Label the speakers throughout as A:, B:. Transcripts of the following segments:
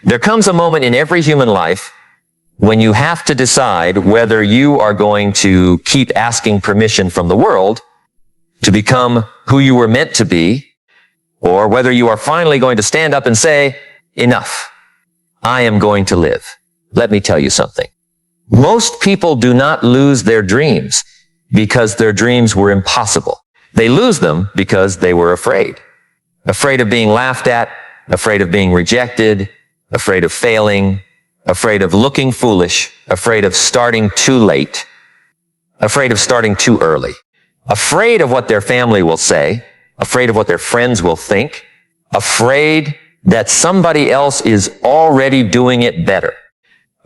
A: There comes a moment in every human life when you have to decide whether you are going to keep asking permission from the world to become who you were meant to be, or whether you are finally going to stand up and say, enough, I am going to live. Let me tell you something. Most people do not lose their dreams because their dreams were impossible. They lose them because they were afraid. Afraid of being laughed at, afraid of being rejected, afraid of failing, afraid of looking foolish, afraid of starting too late, afraid of starting too early, afraid of what their family will say, afraid of what their friends will think, afraid that somebody else is already doing it better,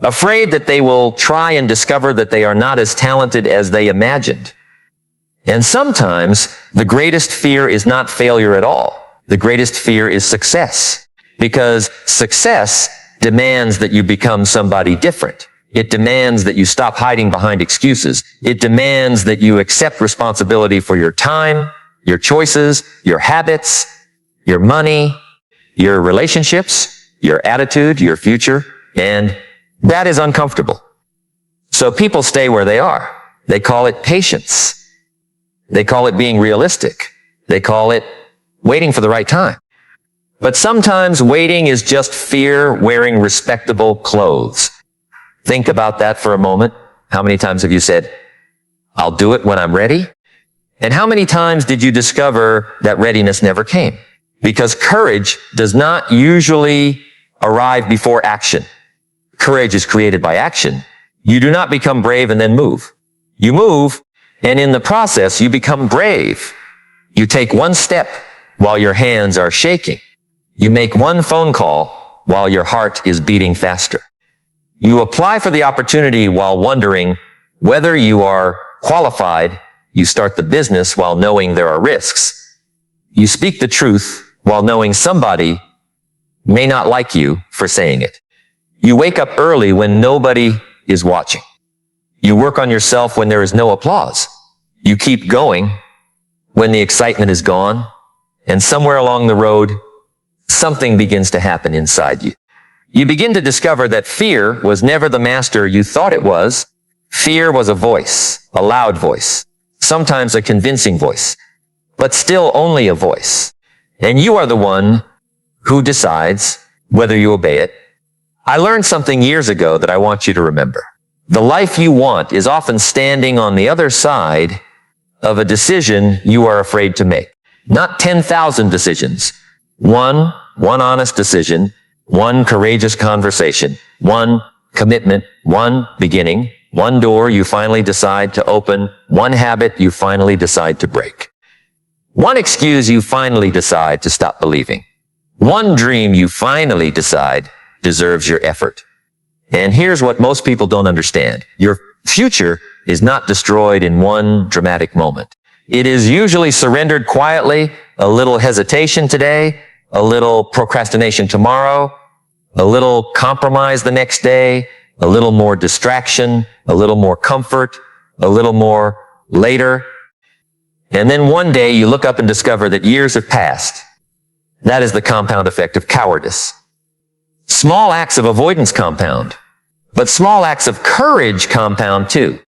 A: afraid that they will try and discover that they are not as talented as they imagined. And sometimes the greatest fear is not failure at all. The greatest fear is success, because success demands that you become somebody different. It demands that you stop hiding behind excuses. It demands that you accept responsibility for your time, your choices, your habits, your money, your relationships, your attitude, your future, and that is uncomfortable. So people stay where they are. They call it patience. They call it being realistic. They call it waiting for the right time. But sometimes waiting is just fear wearing respectable clothes. Think about that for a moment. How many times have you said, I'll do it when I'm ready? And how many times did you discover that readiness never came? Because courage does not usually arrive before action. Courage is created by action. You do not become brave and then move. You move, and in the process, you become brave. You take one step while your hands are shaking. You make one phone call while your heart is beating faster. You apply for the opportunity while wondering whether you are qualified. You start the business while knowing there are risks. You speak the truth while knowing somebody may not like you for saying it. You wake up early when nobody is watching. You work on yourself when there is no applause. You keep going when the excitement is gone, and somewhere along the road, something begins to happen inside you. You begin to discover that fear was never the master you thought it was. Fear was a voice, a loud voice, sometimes a convincing voice, but still only a voice. And you are the one who decides whether you obey it. I learned something years ago that I want you to remember. The life you want is often standing on the other side of a decision you are afraid to make. Not 10,000 decisions. One honest decision, one courageous conversation, one commitment, one beginning, one door you finally decide to open, one habit you finally decide to break. One excuse you finally decide to stop believing. One dream you finally decide deserves your effort. And here's what most people don't understand. Your future is not destroyed in one dramatic moment. It is usually surrendered quietly, a little hesitation today, a little procrastination tomorrow, a little compromise the next day, a little more distraction, a little more comfort, a little more later. And then one day you look up and discover that years have passed. That is the compound effect of cowardice. Small acts of avoidance compound, but small acts of courage compound too.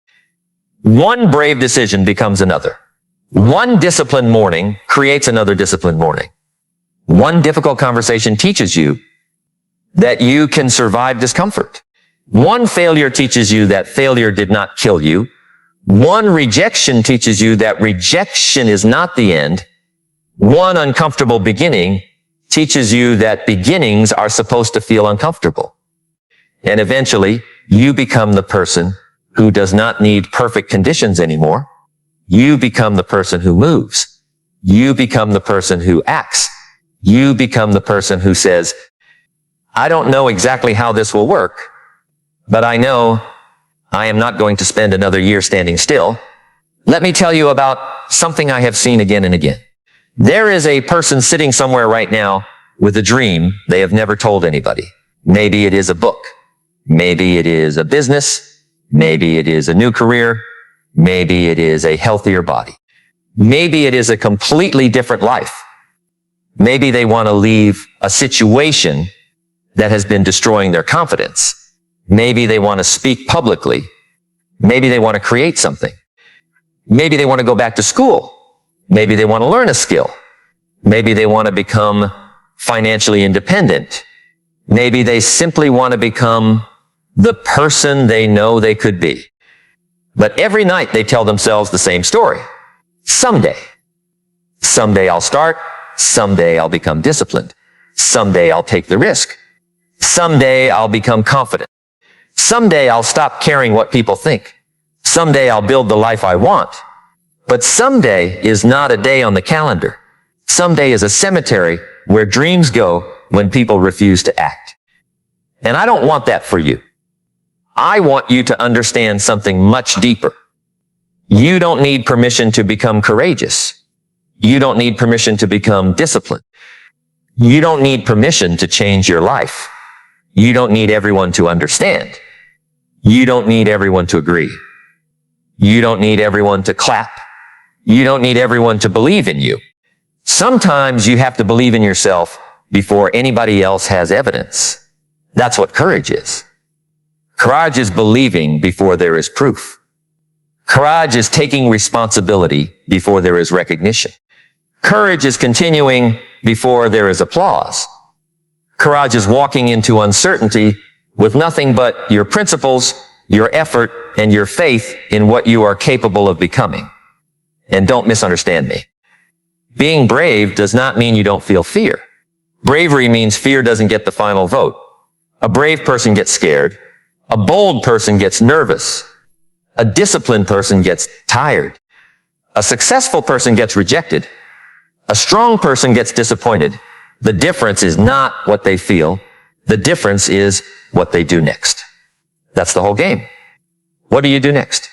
A: One brave decision becomes another. One disciplined morning creates another disciplined morning. One difficult conversation teaches you that you can survive discomfort. One failure teaches you that failure did not kill you. One rejection teaches you that rejection is not the end. One uncomfortable beginning teaches you that beginnings are supposed to feel uncomfortable. And eventually, you become the person who does not need perfect conditions anymore. You become the person who moves. You become the person who acts. You become the person who says, I don't know exactly how this will work, but I know I am not going to spend another year standing still. Let me tell you about something I have seen again and again. There is a person sitting somewhere right now with a dream they have never told anybody. Maybe it is a book. Maybe it is a business. Maybe it is a new career. Maybe it is a healthier body. Maybe it is a completely different life. Maybe they want to leave a situation that has been destroying their confidence. Maybe they want to speak publicly. Maybe they want to create something. Maybe they want to go back to school. Maybe they want to learn a skill. Maybe they want to become financially independent. Maybe they simply want to become the person they know they could be. But every night they tell themselves the same story. Someday. Someday I'll start. Someday I'll become disciplined. Someday I'll take the risk. Someday I'll become confident. Someday I'll stop caring what people think. Someday I'll build the life I want. But someday is not a day on the calendar. Someday is a cemetery where dreams go when people refuse to act. And I don't want that for you. I want you to understand something much deeper. You don't need permission to become courageous. You don't need permission to become disciplined. You don't need permission to change your life. You don't need everyone to understand. You don't need everyone to agree. You don't need everyone to clap. You don't need everyone to believe in you. Sometimes you have to believe in yourself before anybody else has evidence. That's what courage is. Courage is believing before there is proof. Courage is taking responsibility before there is recognition. Courage is continuing before there is applause. Courage is walking into uncertainty with nothing but your principles, your effort, and your faith in what you are capable of becoming. And don't misunderstand me. Being brave does not mean you don't feel fear. Bravery means fear doesn't get the final vote. A brave person gets scared. A bold person gets nervous. A disciplined person gets tired. A successful person gets rejected. A strong person gets disappointed. The difference is not what they feel. The difference is what they do next. That's the whole game. What do you do next?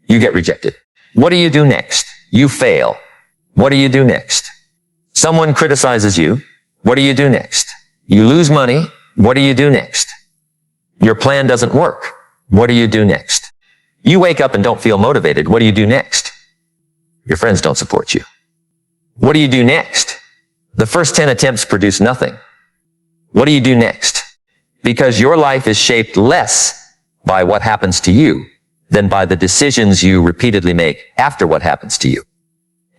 A: You get rejected. What do you do next? You fail. What do you do next? Someone criticizes you. What do you do next? You lose money. What do you do next? Your plan doesn't work. What do you do next? You wake up and don't feel motivated. What do you do next? Your friends don't support you. What do you do next? The first 10 attempts produce nothing. What do you do next? Because your life is shaped less by what happens to you than by the decisions you repeatedly make after what happens to you.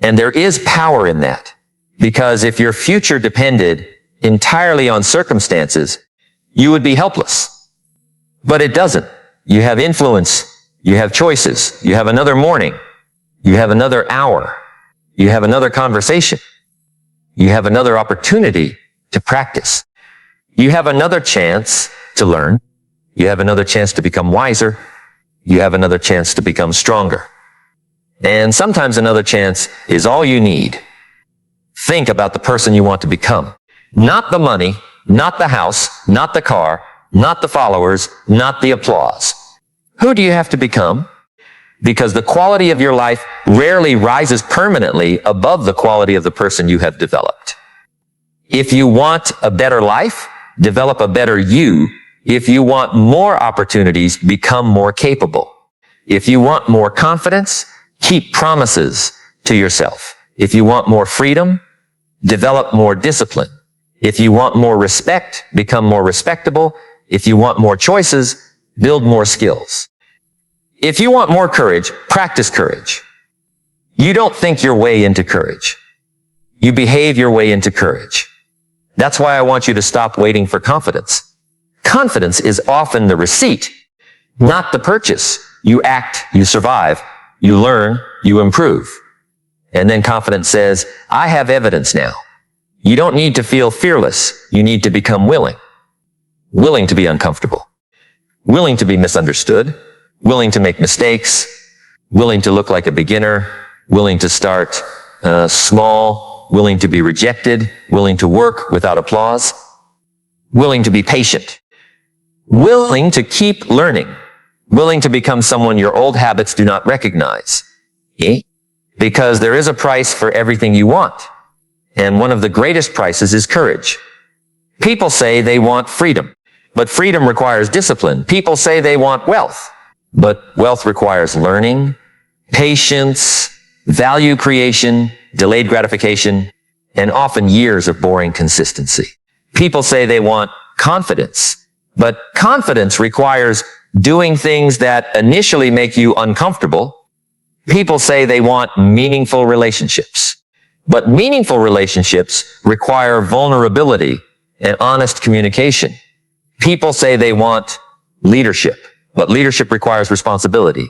A: And there is power in that, because if your future depended entirely on circumstances, you would be helpless. But it doesn't. You have influence. You have choices. You have another morning. You have another hour. You have another conversation. You have another opportunity to practice. You have another chance to learn. You have another chance to become wiser. You have another chance to become stronger. And sometimes another chance is all you need. Think about the person you want to become. Not the money, not the house, not the car, not the followers, not the applause. Who do you have to become? Because the quality of your life rarely rises permanently above the quality of the person you have developed. If you want a better life, develop a better you. If you want more opportunities, become more capable. If you want more confidence, keep promises to yourself. If you want more freedom, develop more discipline. If you want more respect, become more respectable. If you want more choices, build more skills. If you want more courage, practice courage. You don't think your way into courage. You behave your way into courage. That's why I want you to stop waiting for confidence. Confidence is often the receipt, not the purchase. You act, you survive, you learn, you improve. And then confidence says, I have evidence now. You don't need to feel fearless. You need to become willing. Willing to be uncomfortable. Willing to be misunderstood. Willing to make mistakes. Willing to look like a beginner. Willing to start small. Willing to be rejected. Willing to work without applause. Willing to be patient. Willing to keep learning. Willing to become someone your old habits do not recognize. Because there is a price for everything you want. And one of the greatest prices is courage. People say they want freedom, but freedom requires discipline. People say they want wealth, but wealth requires learning, patience, value creation, delayed gratification, and often years of boring consistency. People say they want confidence, but confidence requires doing things that initially make you uncomfortable. People say they want meaningful relationships, but meaningful relationships require vulnerability and honest communication. People say they want leadership, but leadership requires responsibility.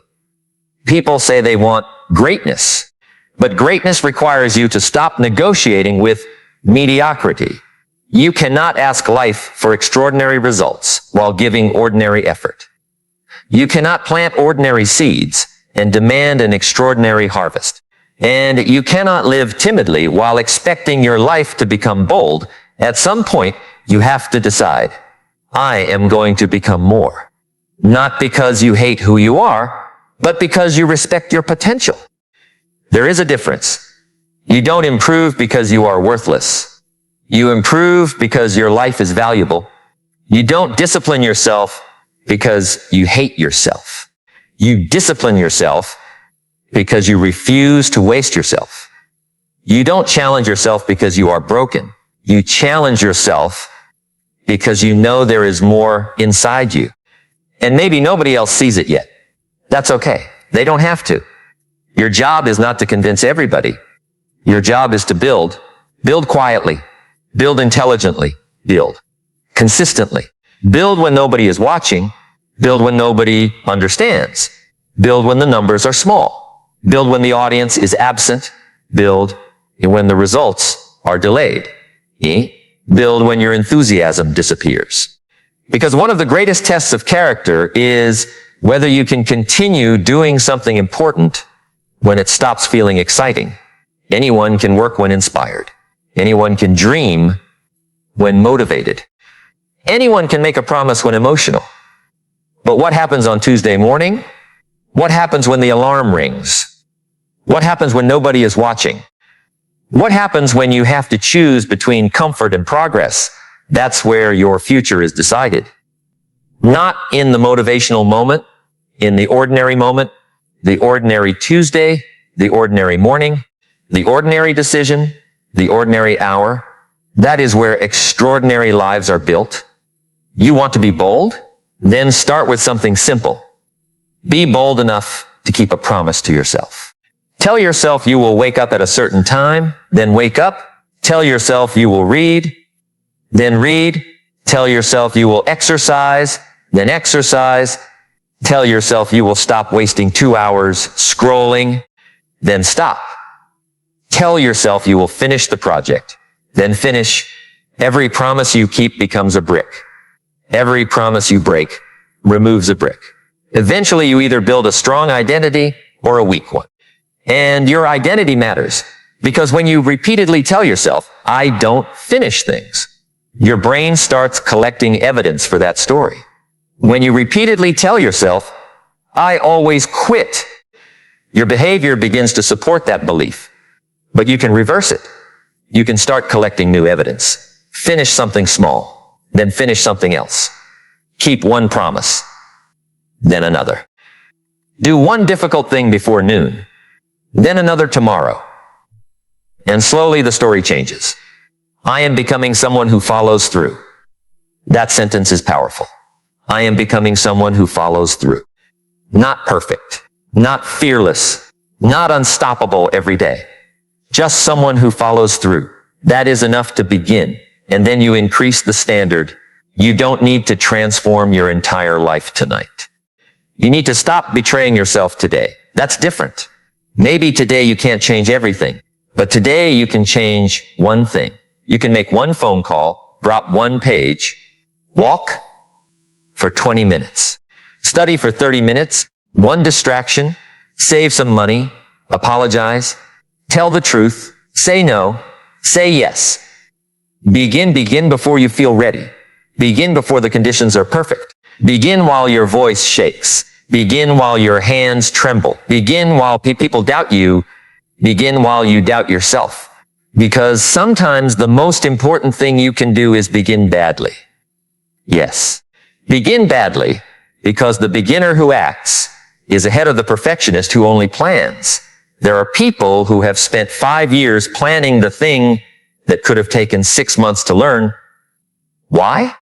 A: People say they want greatness, but greatness requires you to stop negotiating with mediocrity. You cannot ask life for extraordinary results while giving ordinary effort. You cannot plant ordinary seeds and demand an extraordinary harvest. And you cannot live timidly while expecting your life to become bold. At some point, you have to decide, I am going to become more. Not because you hate who you are, but because you respect your potential. There is a difference. You don't improve because you are worthless. You improve because your life is valuable. You don't discipline yourself because you hate yourself. You discipline yourself because you refuse to waste yourself. You don't challenge yourself because you are broken. You challenge yourself because you know there is more inside you. And maybe nobody else sees it yet. That's okay. They don't have to. Your job is not to convince everybody. Your job is to build. Build quietly. Build intelligently. Build consistently. Build when nobody is watching. Build when nobody understands. Build when the numbers are small. Build when the audience is absent. Build when the results are delayed. Build when your enthusiasm disappears. Because one of the greatest tests of character is whether you can continue doing something important when it stops feeling exciting. Anyone can work when inspired. Anyone can dream when motivated. Anyone can make a promise when emotional. But what happens on Tuesday morning? What happens when the alarm rings? What happens when nobody is watching? What happens when you have to choose between comfort and progress? That's where your future is decided. Not in the motivational moment, in the ordinary moment, the ordinary Tuesday, the ordinary morning, the ordinary decision, the ordinary hour. That is where extraordinary lives are built. You want to be bold? Then start with something simple. Be bold enough to keep a promise to yourself. Tell yourself you will wake up at a certain time, then wake up. Tell yourself you will read, then read. Tell yourself you will exercise, then exercise. Tell yourself you will stop wasting 2 hours scrolling, then stop. Tell yourself you will finish the project, then finish. Every promise you keep becomes a brick. Every promise you break removes a brick. Eventually, you either build a strong identity or a weak one. And your identity matters because when you repeatedly tell yourself, I don't finish things, your brain starts collecting evidence for that story. When you repeatedly tell yourself, I always quit, your behavior begins to support that belief. But you can reverse it. You can start collecting new evidence. Finish something small, then finish something else. Keep one promise, then another. Do one difficult thing before noon, then another tomorrow. And slowly the story changes. I am becoming someone who follows through. That sentence is powerful. I am becoming someone who follows through. Not perfect, not fearless, not unstoppable every day. Just someone who follows through. That is enough to begin. And then you increase the standard. You don't need to transform your entire life tonight. You need to stop betraying yourself today. That's different. Maybe today you can't change everything, but today you can change one thing. You can make one phone call, drop one page, walk for 20 minutes, study for 30 minutes, one distraction, save some money, apologize, tell the truth, say no, say yes. Begin before you feel ready. Begin before the conditions are perfect. Begin while your voice shakes. Begin while your hands tremble. Begin while people doubt you. Begin while you doubt yourself. Because sometimes the most important thing you can do is begin badly. Yes. Begin badly because the beginner who acts is ahead of the perfectionist who only plans. There are people who have spent 5 years planning the thing that could have taken 6 months to learn. Why?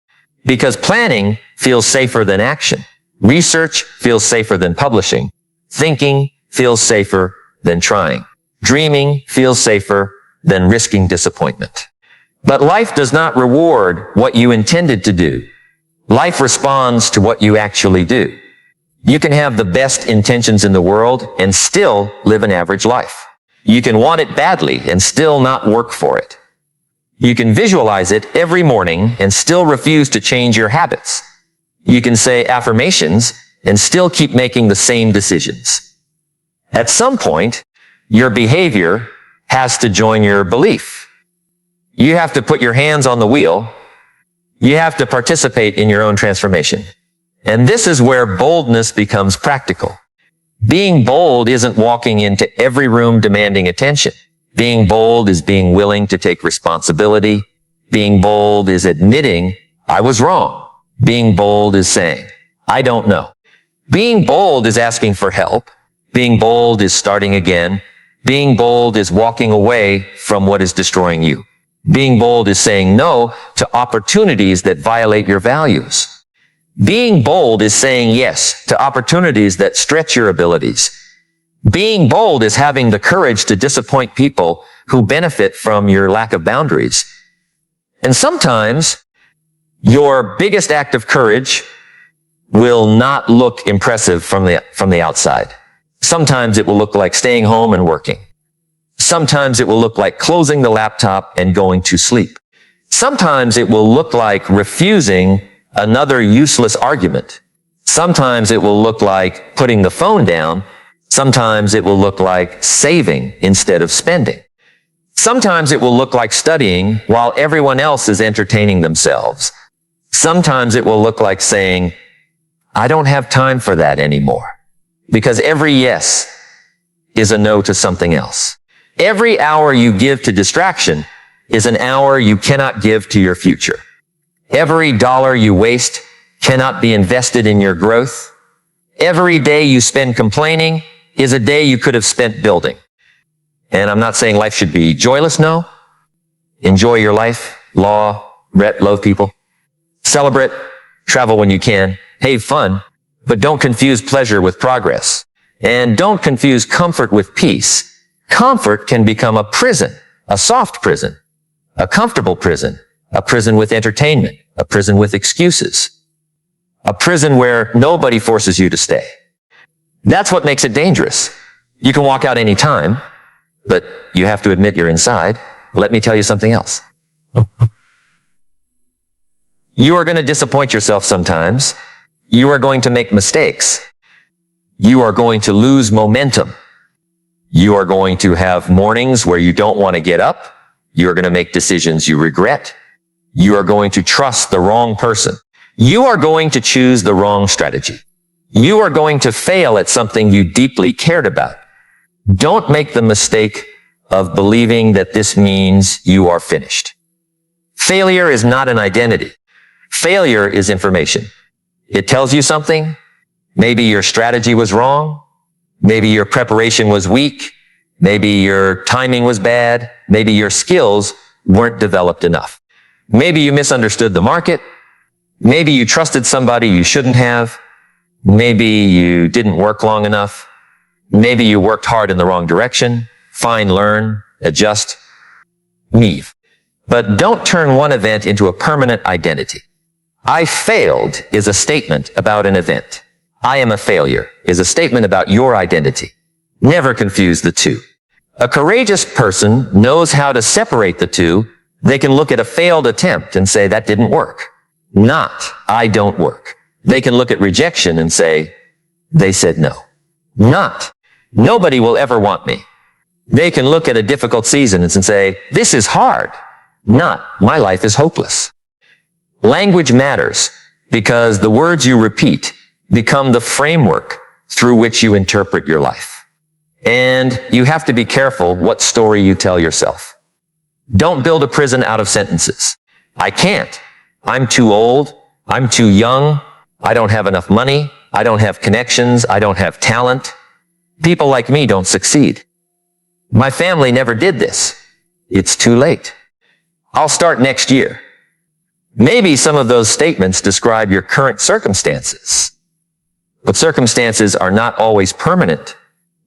A: Because planning feels safer than action. Research feels safer than publishing. Thinking feels safer than trying. Dreaming feels safer than risking disappointment. But life does not reward what you intended to do. Life responds to what you actually do. You can have the best intentions in the world and still live an average life. You can want it badly and still not work for it. You can visualize it every morning and still refuse to change your habits. You can say affirmations and still keep making the same decisions. At some point, your behavior has to join your belief. You have to put your hands on the wheel. You have to participate in your own transformation. And this is where boldness becomes practical. Being bold isn't walking into every room demanding attention. Being bold is being willing to take responsibility. Being bold is admitting, I was wrong. Being bold is saying, I don't know. Being bold is asking for help. Being bold is starting again. Being bold is walking away from what is destroying you. Being bold is saying no to opportunities that violate your values. Being bold is saying yes to opportunities that stretch your abilities. Being bold is having the courage to disappoint people who benefit from your lack of boundaries. And sometimes your biggest act of courage will not look impressive from the outside. Sometimes it will look like staying home and working. Sometimes it will look like closing the laptop and going to sleep. Sometimes it will look like refusing another useless argument. Sometimes it will look like putting the phone down. Sometimes it will look like saving instead of spending. Sometimes it will look like studying while everyone else is entertaining themselves. Sometimes it will look like saying, I don't have time for that anymore. Because every yes is a no to something else. Every hour you give to distraction is an hour you cannot give to your future. Every dollar you waste cannot be invested in your growth. Every day you spend complaining is a day you could have spent building. And I'm not saying life should be joyless, no. Enjoy your life, love people. Celebrate, travel when you can, have fun, but don't confuse pleasure with progress. And don't confuse comfort with peace. Comfort can become a prison, a soft prison, a comfortable prison, a prison with entertainment, a prison with excuses, a prison where nobody forces you to stay. That's what makes it dangerous. You can walk out any time, but you have to admit you're inside. Let me tell you something else. You are going to disappoint yourself sometimes. You are going to make mistakes. You are going to lose momentum. You are going to have mornings where you don't want to get up. You are going to make decisions you regret. You are going to trust the wrong person. You are going to choose the wrong strategy. You are going to fail at something you deeply cared about. Don't make the mistake of believing that this means you are finished. Failure is not an identity. Failure is information. It tells you something. Maybe your strategy was wrong. Maybe your preparation was weak. Maybe your timing was bad. Maybe your skills weren't developed enough. Maybe you misunderstood the market. Maybe you trusted somebody you shouldn't have. Maybe you didn't work long enough. Maybe you worked hard in the wrong direction. Fine, learn, adjust, leave. But don't turn one event into a permanent identity. I failed is a statement about an event. I am a failure is a statement about your identity. Never confuse the two. A courageous person knows how to separate the two. They can look at a failed attempt and say, that didn't work. Not, I don't work. They can look at rejection and say, they said no. Not, nobody will ever want me. They can look at a difficult season and say, this is hard. Not, my life is hopeless. Language matters because the words you repeat become the framework through which you interpret your life. And you have to be careful what story you tell yourself. Don't build a prison out of sentences. I can't. I'm too old. I'm too young. I don't have enough money. I don't have connections. I don't have talent. People like me don't succeed. My family never did this. It's too late. I'll start next year. Maybe some of those statements describe your current circumstances. But circumstances are not always permanent.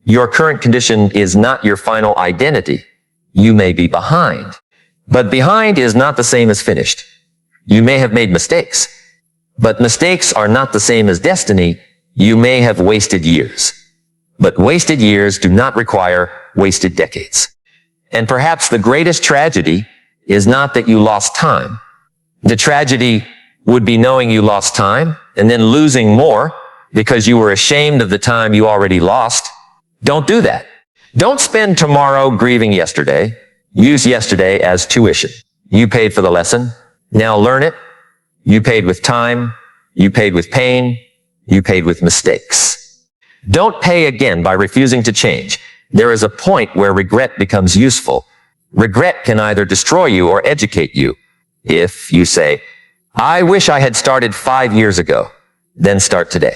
A: Your current condition is not your final identity. You may be behind. But behind is not the same as finished. You may have made mistakes. But mistakes are not the same as destiny. You may have wasted years. But wasted years do not require wasted decades. And perhaps the greatest tragedy is not that you lost time. The tragedy would be knowing you lost time and then losing more because you were ashamed of the time you already lost. Don't do that. Don't spend tomorrow grieving yesterday. Use yesterday as tuition. You paid for the lesson. Now learn it. You paid with time. You paid with pain. You paid with mistakes. Don't pay again by refusing to change. There is a point where regret becomes useful. Regret can either destroy you or educate you. If you say, I wish I had started 5 years ago, then start today.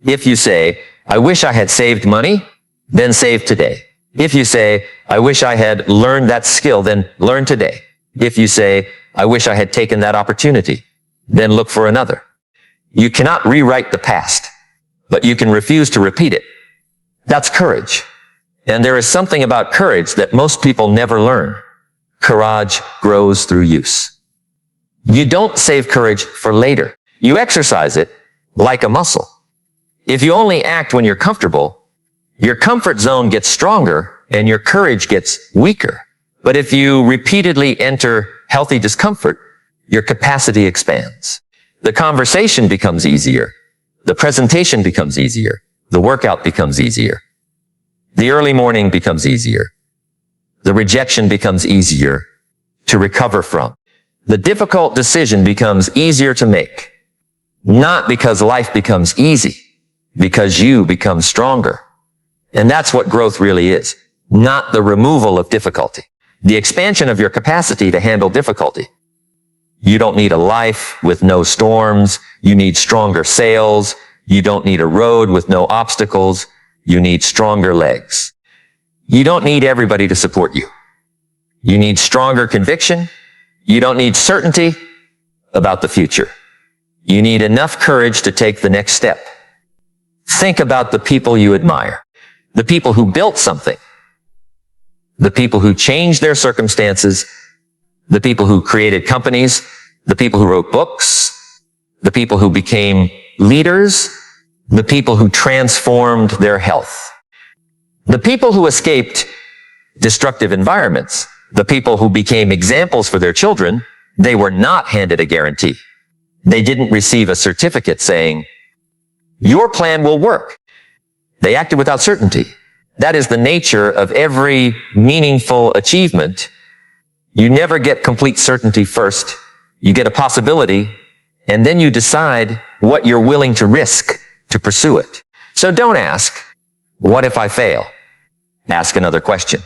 A: If you say, I wish I had saved money, then save today. If you say, I wish I had learned that skill, then learn today. If you say, I wish I had taken that opportunity, then look for another. You cannot rewrite the past, but you can refuse to repeat it. That's courage. And there is something about courage that most people never learn. Courage grows through use. You don't save courage for later. You exercise it like a muscle. If you only act when you're comfortable, your comfort zone gets stronger and your courage gets weaker. But if you repeatedly enter healthy discomfort, your capacity expands. The conversation becomes easier. The presentation becomes easier. The workout becomes easier. The early morning becomes easier. The rejection becomes easier to recover from. The difficult decision becomes easier to make. Not because life becomes easy, because you become stronger. And that's what growth really is. Not the removal of difficulty. The expansion of your capacity to handle difficulty. You don't need a life with no storms. You need stronger sails. You don't need a road with no obstacles. You need stronger legs. You don't need everybody to support you. You need stronger conviction. You don't need certainty about the future. You need enough courage to take the next step. Think about the people you admire. The people who built something. The people who changed their circumstances. The people who created companies. The people who wrote books. The people who became leaders. The people who transformed their health. The people who escaped destructive environments. The people who became examples for their children, they were not handed a guarantee. They didn't receive a certificate saying, your plan will work. They acted without certainty. That is the nature of every meaningful achievement. You never get complete certainty first. You get a possibility, and then you decide what you're willing to risk to pursue it. So don't ask, what if I fail? Ask another question.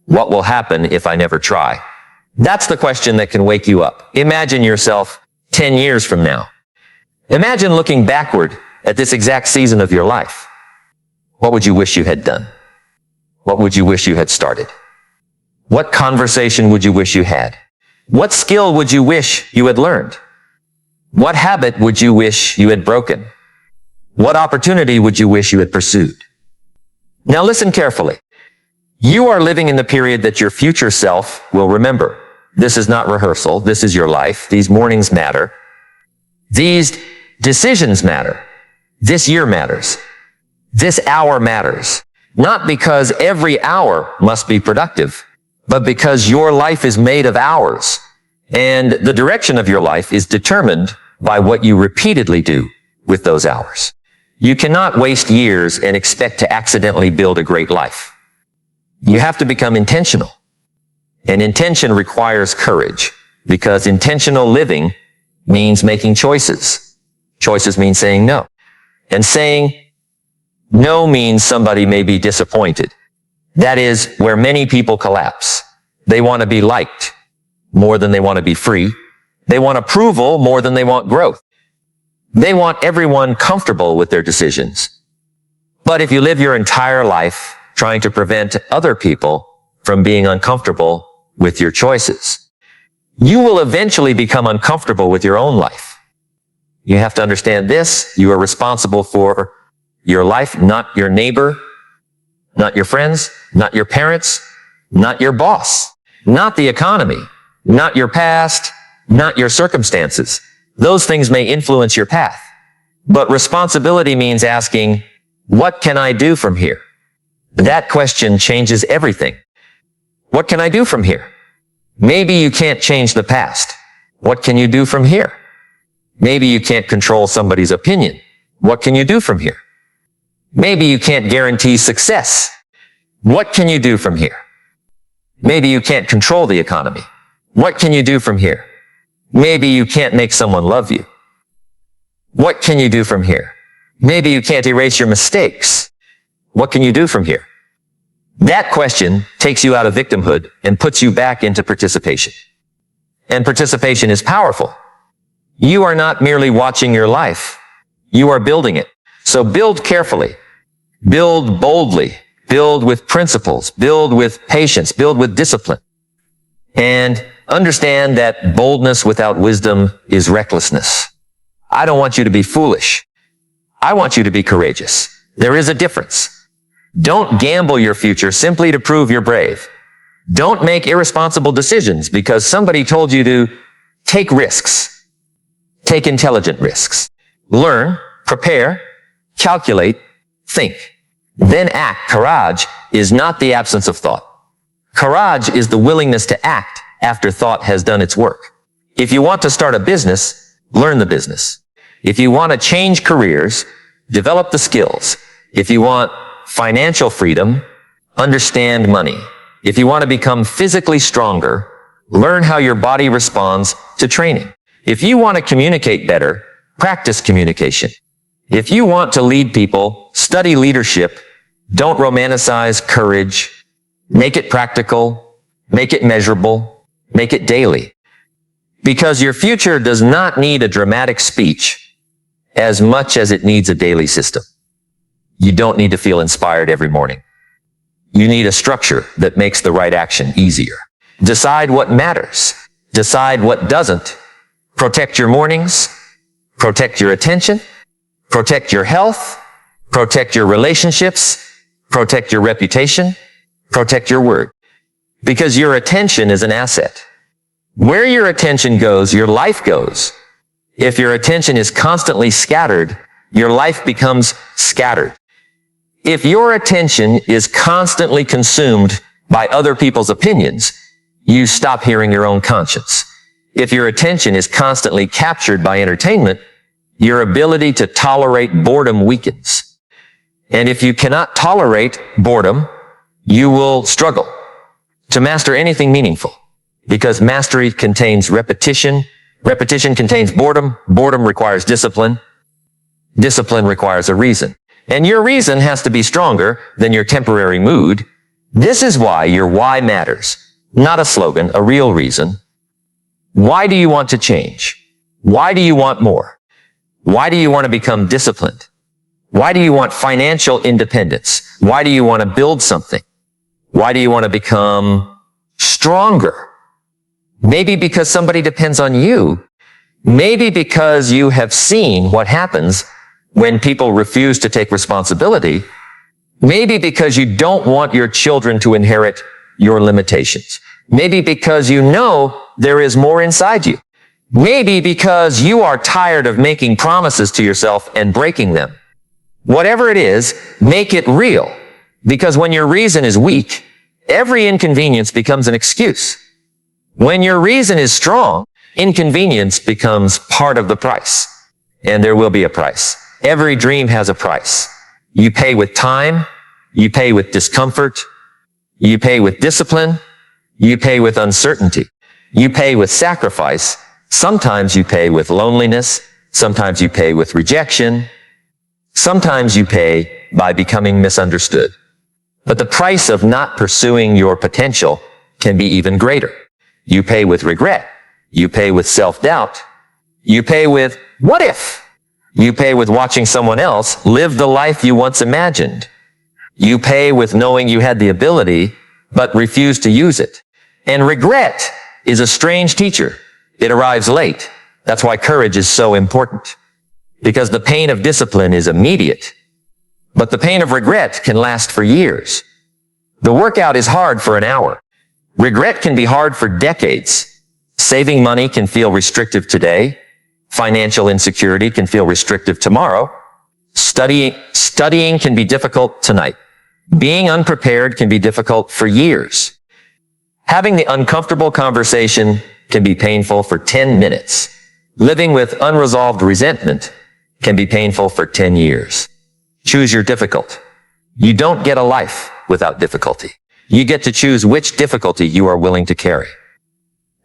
A: What will happen if I never try? That's the question that can wake you up. Imagine yourself 10 years from now. Imagine looking backward at this exact season of your life. What would you wish you had done? What would you wish you had started? What conversation would you wish you had? What skill would you wish you had learned? What habit would you wish you had broken? What opportunity would you wish you had pursued? Now listen carefully. You are living in the period that your future self will remember. This is not rehearsal. This is your life. These mornings matter. These decisions matter. This year matters. This hour matters. Not because every hour must be productive, but because your life is made of hours. And the direction of your life is determined by what you repeatedly do with those hours. You cannot waste years and expect to accidentally build a great life. You have to become intentional. And intention requires courage, because intentional living means making choices. Choices mean saying no. And saying no means somebody may be disappointed. That is where many people collapse. They want to be liked more than they want to be free. They want approval more than they want growth. They want everyone comfortable with their decisions. But if you live your entire life trying to prevent other people from being uncomfortable with your choices, you will eventually become uncomfortable with your own life. You have to understand this. You are responsible for your life, not your neighbor, not your friends, not your parents, not your boss, not the economy, not your past, not your circumstances. Those things may influence your path. But responsibility means asking, what can I do from here? That question changes everything. What can I do from here? Maybe you can't change the past. What can you do from here? Maybe you can't control somebody's opinion. What can you do from here? Maybe you can't guarantee success. What can you do from here? Maybe you can't control the economy. What can you do from here? Maybe you can't make someone love you. What can you do from here? Maybe you can't erase your mistakes. What can you do from here? That question takes you out of victimhood and puts you back into participation. And participation is powerful. You are not merely watching your life. You are building it. So build carefully. Build boldly. Build with principles. Build with patience. Build with discipline. And understand that boldness without wisdom is recklessness. I don't want you to be foolish. I want you to be courageous. There is a difference. Don't gamble your future simply to prove you're brave. Don't make irresponsible decisions because somebody told you to. Take risks. Take intelligent risks. Learn, prepare, calculate, think. Then act. Courage is not the absence of thought. Courage is the willingness to act after thought has done its work. If you want to start a business, learn the business. If you want to change careers, develop the skills. If you want financial freedom, understand money. If you want to become physically stronger, learn how your body responds to training. If you want to communicate better, practice communication. If you want to lead people, study leadership. Don't romanticize courage. Make it practical. Make it measurable. Make it daily. Because your future does not need a dramatic speech as much as it needs a daily system. You don't need to feel inspired every morning. You need a structure that makes the right action easier. Decide what matters. Decide what doesn't. Protect your mornings. Protect your attention. Protect your health. Protect your relationships. Protect your reputation. Protect your word. Because your attention is an asset. Where your attention goes, your life goes. If your attention is constantly scattered, your life becomes scattered. If your attention is constantly consumed by other people's opinions, you stop hearing your own conscience. If your attention is constantly captured by entertainment, your ability to tolerate boredom weakens. And if you cannot tolerate boredom, you will struggle to master anything meaningful. Because mastery contains repetition. Repetition contains boredom. Boredom requires discipline. Discipline requires a reason. And your reason has to be stronger than your temporary mood. This is why your why matters. Not a slogan, a real reason. Why do you want to change? Why do you want more? Why do you want to become disciplined? Why do you want financial independence? Why do you want to build something? Why do you want to become stronger? Maybe because somebody depends on you. Maybe because you have seen what happens when people refuse to take responsibility. Maybe because you don't want your children to inherit your limitations. Maybe because you know there is more inside you. Maybe because you are tired of making promises to yourself and breaking them. Whatever it is, make it real. Because when your reason is weak, every inconvenience becomes an excuse. When your reason is strong, inconvenience becomes part of the price. And there will be a price. Every dream has a price. You pay with time. You pay with discomfort. You pay with discipline. You pay with uncertainty. You pay with sacrifice. Sometimes you pay with loneliness. Sometimes you pay with rejection. Sometimes you pay by becoming misunderstood. But the price of not pursuing your potential can be even greater. You pay with regret. You pay with self-doubt. You pay with what if? You pay with watching someone else live the life you once imagined. You pay with knowing you had the ability, but refused to use it. And regret is a strange teacher. It arrives late. That's why courage is so important. Because the pain of discipline is immediate. But the pain of regret can last for years. The workout is hard for an hour. Regret can be hard for decades. Saving money can feel restrictive today. Financial insecurity can feel restrictive tomorrow. Studying can be difficult tonight. Being unprepared can be difficult for years. Having the uncomfortable conversation can be painful for 10 minutes. Living with unresolved resentment can be painful for 10 years. Choose your difficult. You don't get a life without difficulty. You get to choose which difficulty you are willing to carry.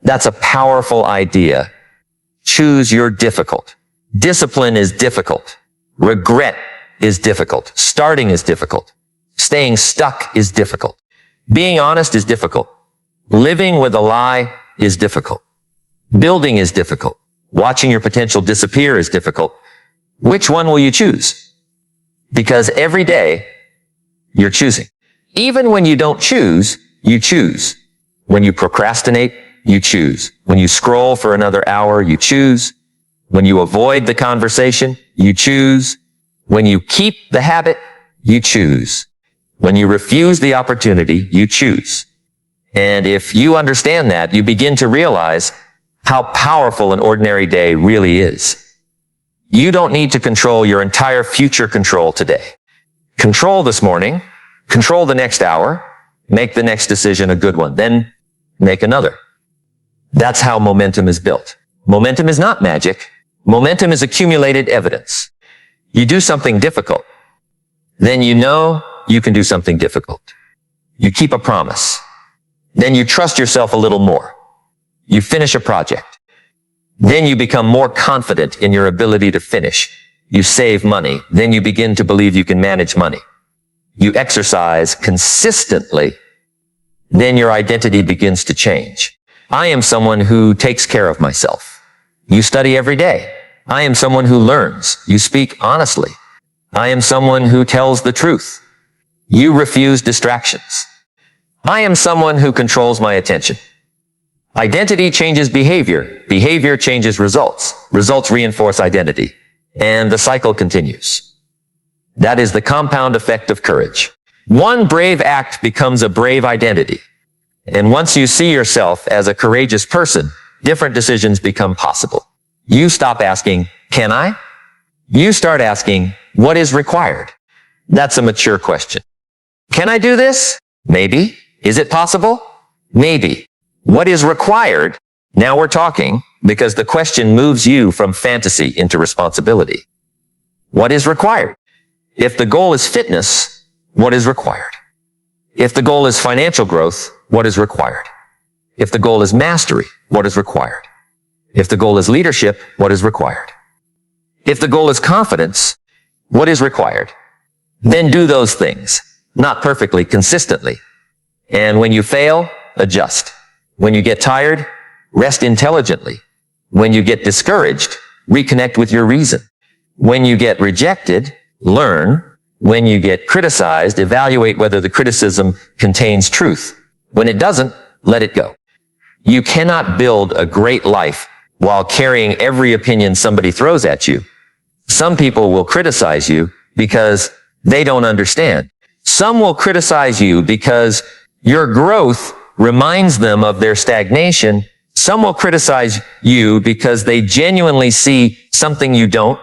A: That's a powerful idea. Choose your difficult. Discipline is difficult. Regret is difficult. Starting is difficult. Staying stuck is difficult. Being honest is difficult. Living with a lie is difficult. Building is difficult. Watching your potential disappear is difficult. Which one will you choose? Because every day you're choosing. Even when you don't choose, you choose. When you procrastinate, you choose. When you scroll for another hour, you choose. When you avoid the conversation, you choose. When you keep the habit, you choose. When you refuse the opportunity, you choose. And if you understand that, you begin to realize how powerful an ordinary day really is. You don't need to control your entire future control today. Control this morning, control the next hour, make the next decision a good one, then make another. That's how momentum is built. Momentum is not magic. Momentum is accumulated evidence. You do something difficult, then you know you can do something difficult. You keep a promise. Then you trust yourself a little more. You finish a project. Then you become more confident in your ability to finish. You save money. Then you begin to believe you can manage money. You exercise consistently. Then your identity begins to change. I am someone who takes care of myself. You study every day. I am someone who learns. You speak honestly. I am someone who tells the truth. You refuse distractions. I am someone who controls my attention. Identity changes behavior. Behavior changes results. Results reinforce identity. And the cycle continues. That is the compound effect of courage. One brave act becomes a brave identity. And once you see yourself as a courageous person, different decisions become possible. You stop asking, can I? You start asking, what is required? That's a mature question. Can I do this? Maybe. Is it possible? Maybe. What is required? Now we're talking, because the question moves you from fantasy into responsibility. What is required? If the goal is fitness, what is required? If the goal is financial growth, what is required? If the goal is mastery, what is required? If the goal is leadership, what is required? If the goal is confidence, what is required? Then do those things, not perfectly, consistently. And when you fail, adjust. When you get tired, rest intelligently. When you get discouraged, reconnect with your reason. When you get rejected, learn. When you get criticized, evaluate whether the criticism contains truth. When it doesn't, let it go. You cannot build a great life while carrying every opinion somebody throws at you. Some people will criticize you because they don't understand. Some will criticize you because your growth reminds them of their stagnation. Some will criticize you because they genuinely see something you don't.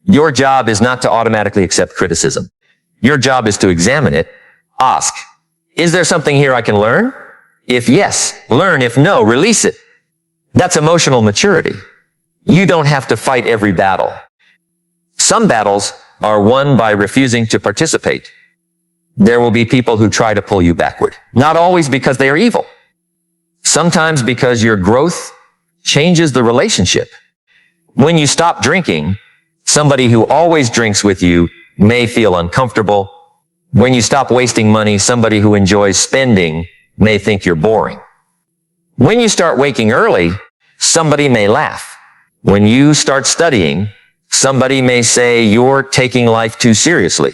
A: Your job is not to automatically accept criticism. Your job is to examine it. Ask, is there something here I can learn? If yes, learn. If no, release it. That's emotional maturity. You don't have to fight every battle. Some battles are won by refusing to participate. There will be people who try to pull you backward. Not always because they are evil. Sometimes because your growth changes the relationship. When you stop drinking, somebody who always drinks with you may feel uncomfortable. When you stop wasting money, somebody who enjoys spending may think you're boring. When you start waking early, somebody may laugh. When you start studying, somebody may say you're taking life too seriously.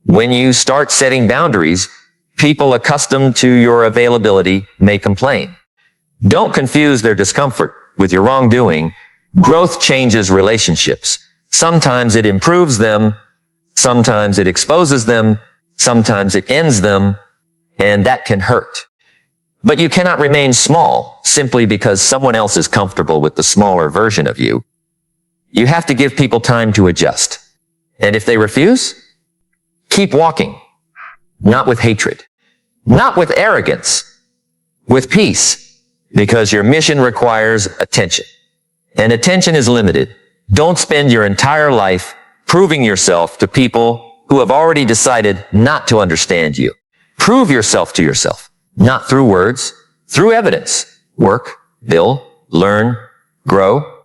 A: When you start setting boundaries, people accustomed to your availability may complain. Don't confuse their discomfort with your wrongdoing. Growth changes relationships. Sometimes it improves them. Sometimes it exposes them. Sometimes it ends them. And that can hurt. But you cannot remain small simply because someone else is comfortable with the smaller version of you. You have to give people time to adjust. And if they refuse, keep walking. Not with hatred. Not with arrogance. With peace. Because your mission requires attention. And attention is limited. Don't spend your entire life proving yourself to people who have already decided not to understand you. Prove yourself to yourself. Not through words, through evidence. Work, build, learn, grow.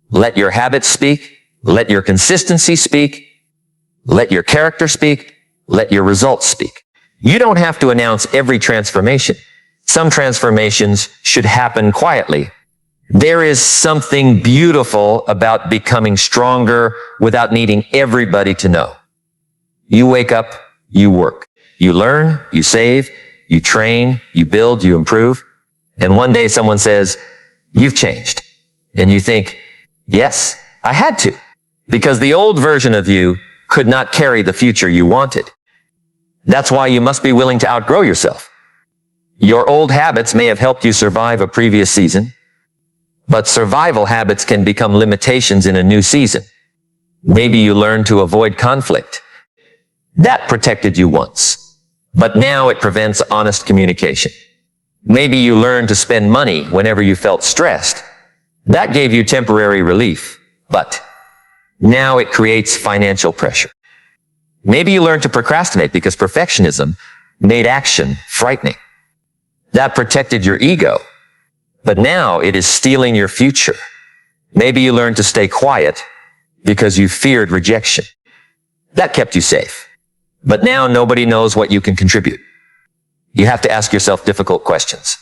A: Let your habits speak. Let your consistency speak. Let your character speak. Let your results speak. You don't have to announce every transformation. Some transformations should happen quietly. There is something beautiful about becoming stronger without needing everybody to know. You wake up, you work. You learn, you save, you train, you build, you improve. And one day someone says, "You've changed." And you think, "Yes, I had to." Because the old version of you could not carry the future you wanted. That's why you must be willing to outgrow yourself. Your old habits may have helped you survive a previous season, but survival habits can become limitations in a new season. Maybe you learned to avoid conflict. That protected you once, but now it prevents honest communication. Maybe you learned to spend money whenever you felt stressed. That gave you temporary relief, but now it creates financial pressure. Maybe you learned to procrastinate because perfectionism made action frightening. That protected your ego, but now it is stealing your future. Maybe you learned to stay quiet because you feared rejection. That kept you safe. But now nobody knows what you can contribute. You have to ask yourself difficult questions.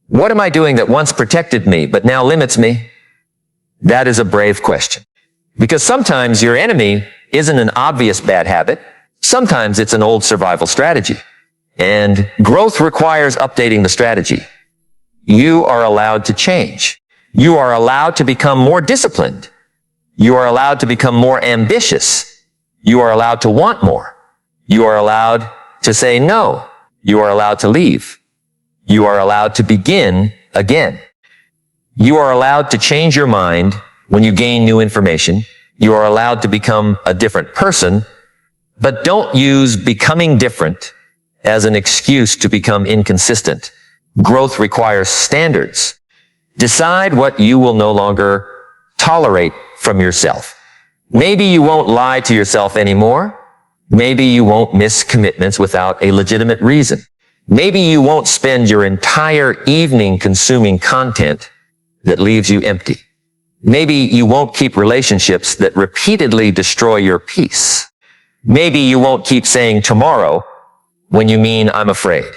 A: What am I doing that once protected me but now limits me? That is a brave question. Because sometimes your enemy isn't an obvious bad habit. Sometimes it's an old survival strategy. And growth requires updating the strategy. You are allowed to change. You are allowed to become more disciplined. You are allowed to become more ambitious. You are allowed to want more. You are allowed to say no. You are allowed to leave. You are allowed to begin again. You are allowed to change your mind when you gain new information. You are allowed to become a different person, but don't use becoming different as an excuse to become inconsistent. Growth requires standards. Decide what you will no longer tolerate from yourself. Maybe you won't lie to yourself anymore. Maybe you won't miss commitments without a legitimate reason. Maybe you won't spend your entire evening consuming content that leaves you empty. Maybe you won't keep relationships that repeatedly destroy your peace. Maybe you won't keep saying tomorrow when you mean I'm afraid.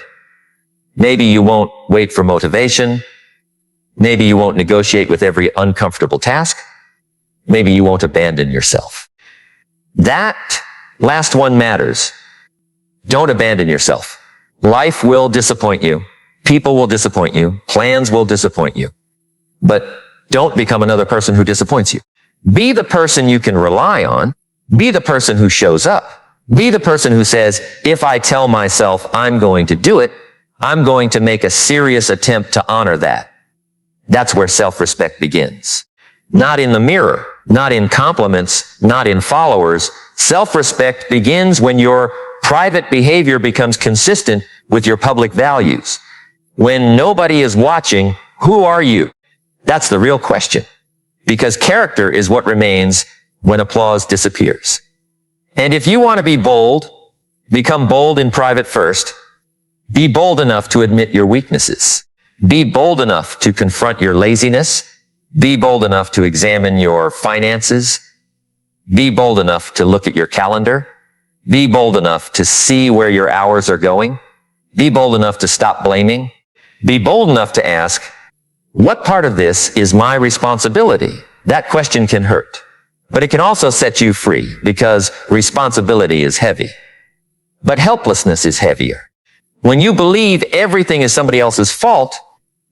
A: Maybe you won't wait for motivation. Maybe you won't negotiate with every uncomfortable task. Maybe you won't abandon yourself. That last one matters. Don't abandon yourself. Life will disappoint you. People will disappoint you. Plans will disappoint you. But don't become another person who disappoints you. Be the person you can rely on. Be the person who shows up. Be the person who says, if I tell myself I'm going to do it, I'm going to make a serious attempt to honor that. That's where self-respect begins. Not in the mirror, not in compliments, not in followers. Self-respect begins when your private behavior becomes consistent with your public values. When nobody is watching, who are you? That's the real question. Because character is what remains when applause disappears. And if you want to be bold, become bold in private first. Be bold enough to admit your weaknesses. Be bold enough to confront your laziness. Be bold enough to examine your finances. Be bold enough to look at your calendar. Be bold enough to see where your hours are going. Be bold enough to stop blaming. Be bold enough to ask, what part of this is my responsibility? That question can hurt, but it can also set you free because responsibility is heavy. But helplessness is heavier. When you believe everything is somebody else's fault,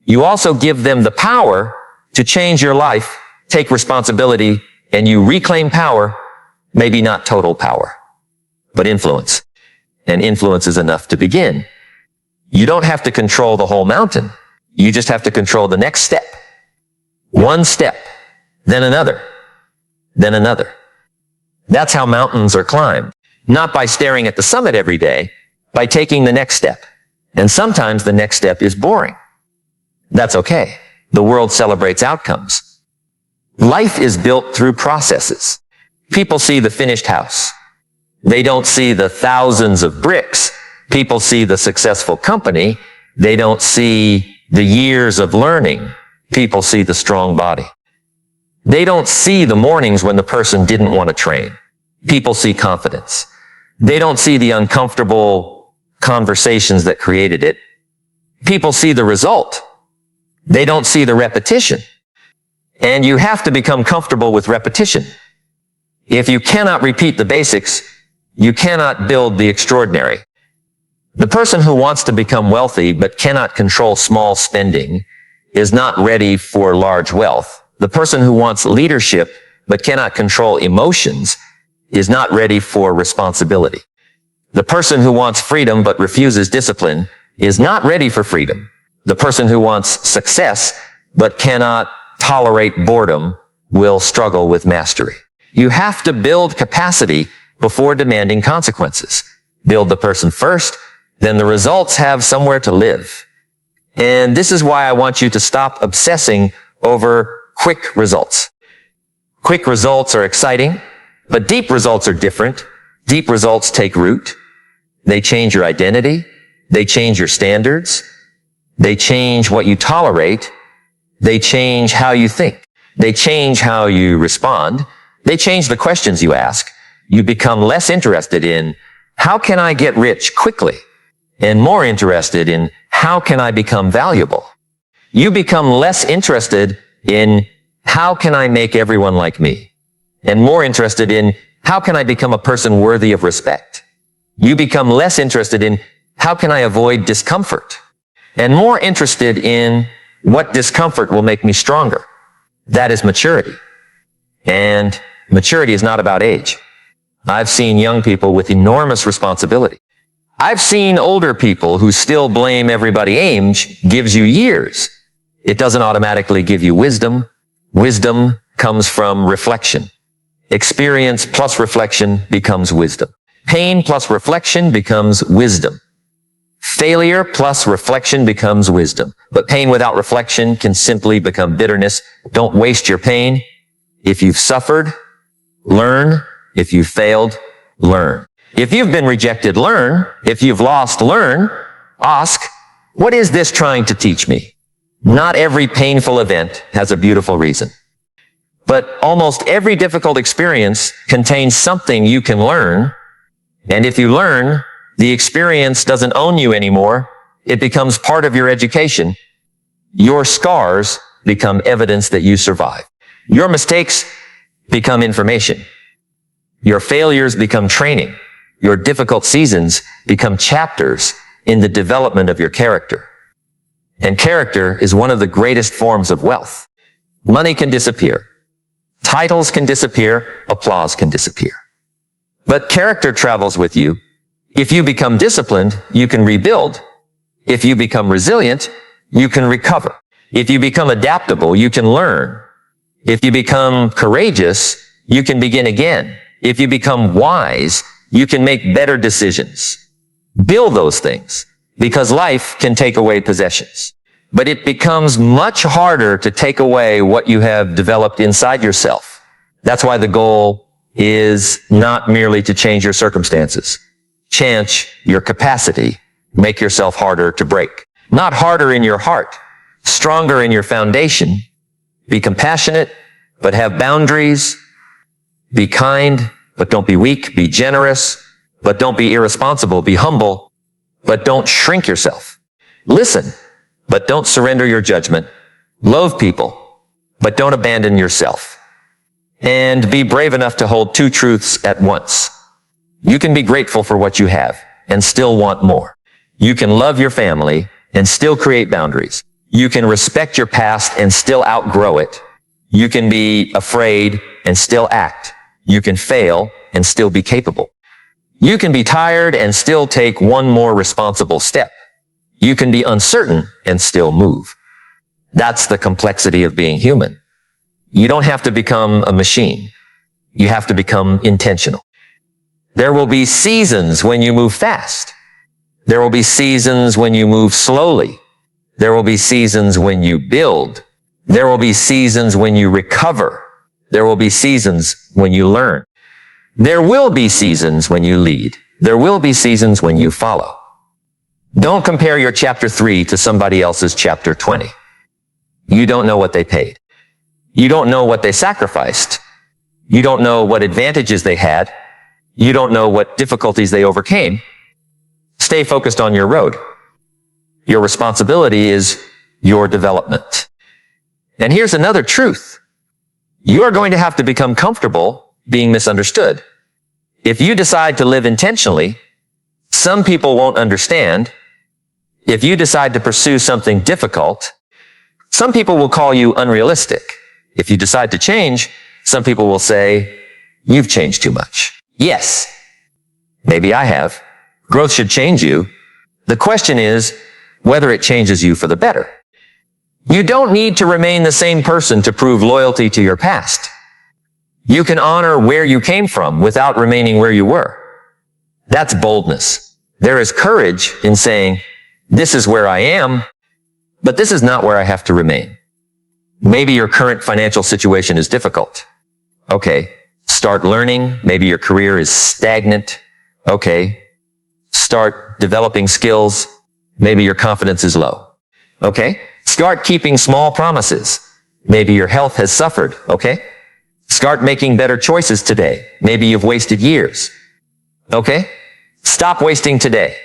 A: You also give them the power to change your life, take responsibility, and you reclaim power, maybe not total power, but influence. And influence is enough to begin. You don't have to control the whole mountain. You just have to control the next step. One step, then another, then another. That's how mountains are climbed. Not by staring at the summit every day, by taking the next step. And sometimes the next step is boring. That's okay. The world celebrates outcomes. Life is built through processes. People see the finished house. They don't see the thousands of bricks. People see the successful company. They don't see the years of learning. People see the strong body. They don't see the mornings when the person didn't want to train. People see confidence. They don't see the uncomfortable conversations that created it. People see the result. They don't see the repetition. And you have to become comfortable with repetition. If you cannot repeat the basics, you cannot build the extraordinary. The person who wants to become wealthy but cannot control small spending is not ready for large wealth. The person who wants leadership but cannot control emotions is not ready for responsibility. The person who wants freedom but refuses discipline is not ready for freedom. The person who wants success but cannot tolerate boredom will struggle with mastery. You have to build capacity before demanding consequences. Build the person first, then the results have somewhere to live. And this is why I want you to stop obsessing over quick results. Quick results are exciting, but deep results are different. Deep results take root. They change your identity. They change your standards. They change what you tolerate. They change how you think. They change how you respond. They change the questions you ask. You become less interested in how can I get rich quickly and more interested in how can I become valuable. You become less interested in how can I make everyone like me and more interested in how can I become a person worthy of respect. You become less interested in how can I avoid discomfort and more interested in what discomfort will make me stronger. That is maturity. And maturity is not about age. I've seen young people with enormous responsibility. I've seen older people who still blame everybody. Age gives you years. It doesn't automatically give you wisdom. Wisdom comes from reflection. Experience plus reflection becomes wisdom. Pain plus reflection becomes wisdom. Failure plus reflection becomes wisdom. But pain without reflection can simply become bitterness. Don't waste your pain. If you've suffered, learn. If you've failed, learn. If you've been rejected, learn. If you've lost, learn. Ask, what is this trying to teach me? Not every painful event has a beautiful reason. But almost every difficult experience contains something you can learn. And if you learn, the experience doesn't own you anymore. It becomes part of your education. Your scars become evidence that you survived. Your mistakes become information. Your failures become training. Your difficult seasons become chapters in the development of your character. And character is one of the greatest forms of wealth. Money can disappear. Titles can disappear. Applause can disappear. But character travels with you. If you become disciplined, you can rebuild. If you become resilient, you can recover. If you become adaptable, you can learn. If you become courageous, you can begin again. If you become wise, you can make better decisions. Build those things, because life can take away possessions. But it becomes much harder to take away what you have developed inside yourself. That's why the goal is not merely to change your circumstances. Change your capacity. Make yourself harder to break. Not harder in your heart, stronger in your foundation. Be compassionate, but have boundaries. Be kind, but don't be weak. Be generous, but don't be irresponsible. Be humble, but don't shrink yourself. Listen, but don't surrender your judgment. Love people, but don't abandon yourself. And be brave enough to hold two truths at once. You can be grateful for what you have and still want more. You can love your family and still create boundaries. You can respect your past and still outgrow it. You can be afraid and still act. You can fail and still be capable. You can be tired and still take one more responsible step. You can be uncertain and still move. That's the complexity of being human. You don't have to become a machine. You have to become intentional. There will be seasons when you move fast. There will be seasons when you move slowly. There will be seasons when you build. There will be seasons when you recover. There will be seasons when you learn. There will be seasons when you lead. There will be seasons when you follow. Don't compare your chapter 3 to somebody else's chapter 20. You don't know what they paid. You don't know what they sacrificed. You don't know what advantages they had. You don't know what difficulties they overcame. Stay focused on your road. Your responsibility is your development. And here's another truth. You are going to have to become comfortable being misunderstood. If you decide to live intentionally, some people won't understand. If you decide to pursue something difficult, some people will call you unrealistic. If you decide to change, some people will say, you've changed too much. Yes, maybe I have. Growth should change you. The question is whether it changes you for the better. You don't need to remain the same person to prove loyalty to your past. You can honor where you came from without remaining where you were. That's boldness. There is courage in saying, this is where I am, but this is not where I have to remain. Maybe your current financial situation is difficult. Okay, start learning. Maybe your career is stagnant. Okay, start developing skills. Maybe your confidence is low. Okay, start keeping small promises. Maybe your health has suffered. Okay, start making better choices today. Maybe you've wasted years. Okay, stop wasting today.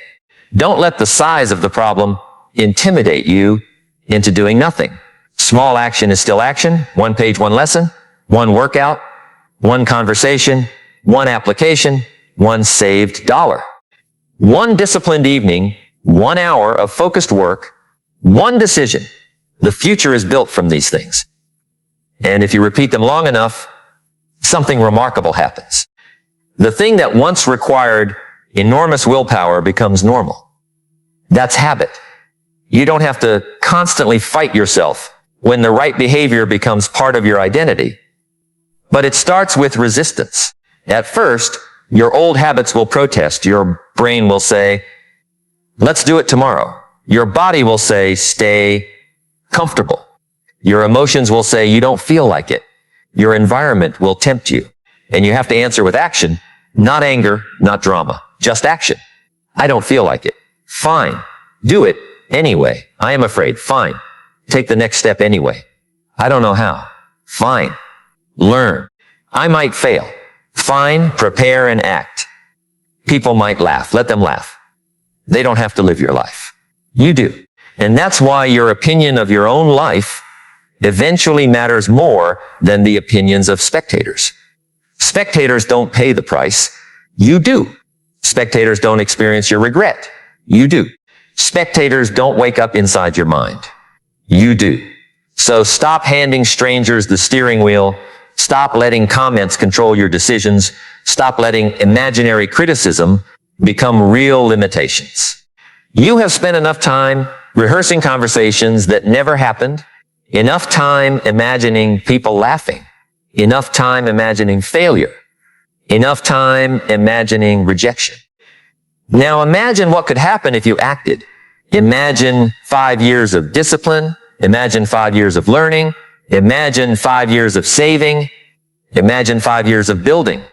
A: Don't let the size of the problem intimidate you into doing nothing. Small action is still action. 1 page, 1 lesson, 1 workout, 1 conversation, 1 application, 1 saved dollar. 1 disciplined evening, 1 hour of focused work, 1 decision. The future is built from these things. And if you repeat them long enough, something remarkable happens. The thing that once required enormous willpower becomes normal. That's habit. You don't have to constantly fight yourself when the right behavior becomes part of your identity. But it starts with resistance. At first, your old habits will protest. Your brain will say, let's do it tomorrow. Your body will say, stay comfortable. Your emotions will say, you don't feel like it. Your environment will tempt you. And you have to answer with action, not anger, not drama, just action. I don't feel like it. Fine. Do it anyway. I am afraid. Fine. Take the next step anyway. I don't know how. Fine. Learn. I might fail. Fine. Prepare and act. People might laugh. Let them laugh. They don't have to live your life. You do. And that's why your opinion of your own life eventually matters more than the opinions of spectators. Spectators don't pay the price. You do. Spectators don't experience your regret. You do. Spectators don't wake up inside your mind. You do. So stop handing strangers the steering wheel. Stop letting comments control your decisions. Stop letting imaginary criticism become real limitations. You have spent enough time rehearsing conversations that never happened, enough time imagining people laughing, enough time imagining failure, enough time imagining rejection. Now imagine what could happen if you acted. Imagine 5 years of discipline. Imagine 5 years of learning. Imagine 5 years of saving. Imagine 5 years of building.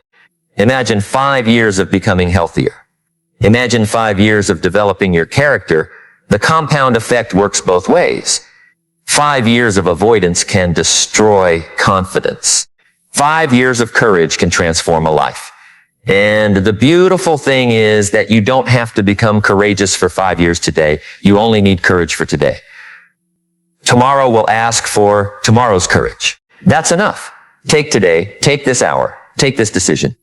A: Imagine 5 years of becoming healthier. Imagine 5 years of developing your character. The compound effect works both ways. 5 years of avoidance can destroy confidence. 5 years of courage can transform a life. And the beautiful thing is that you don't have to become courageous for 5 years today. You only need courage for today. Tomorrow will ask for tomorrow's courage. That's enough. Take today, take this hour, take this decision.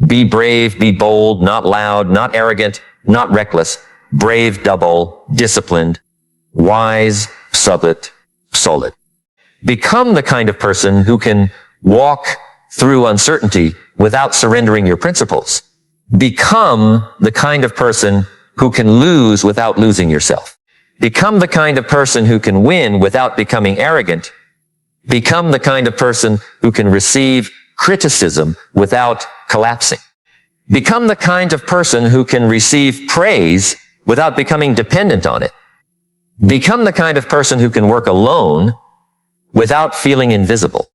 A: Be brave, be bold, not loud, not arrogant, not reckless, brave, double, disciplined, wise, subit, solid. Become the kind of person who can walk through uncertainty without surrendering your principles. Become the kind of person who can lose without losing yourself. Become the kind of person who can win without becoming arrogant. Become the kind of person who can receive criticism without collapsing. Become the kind of person who can receive praise without becoming dependent on it. Become the kind of person who can work alone without feeling invisible.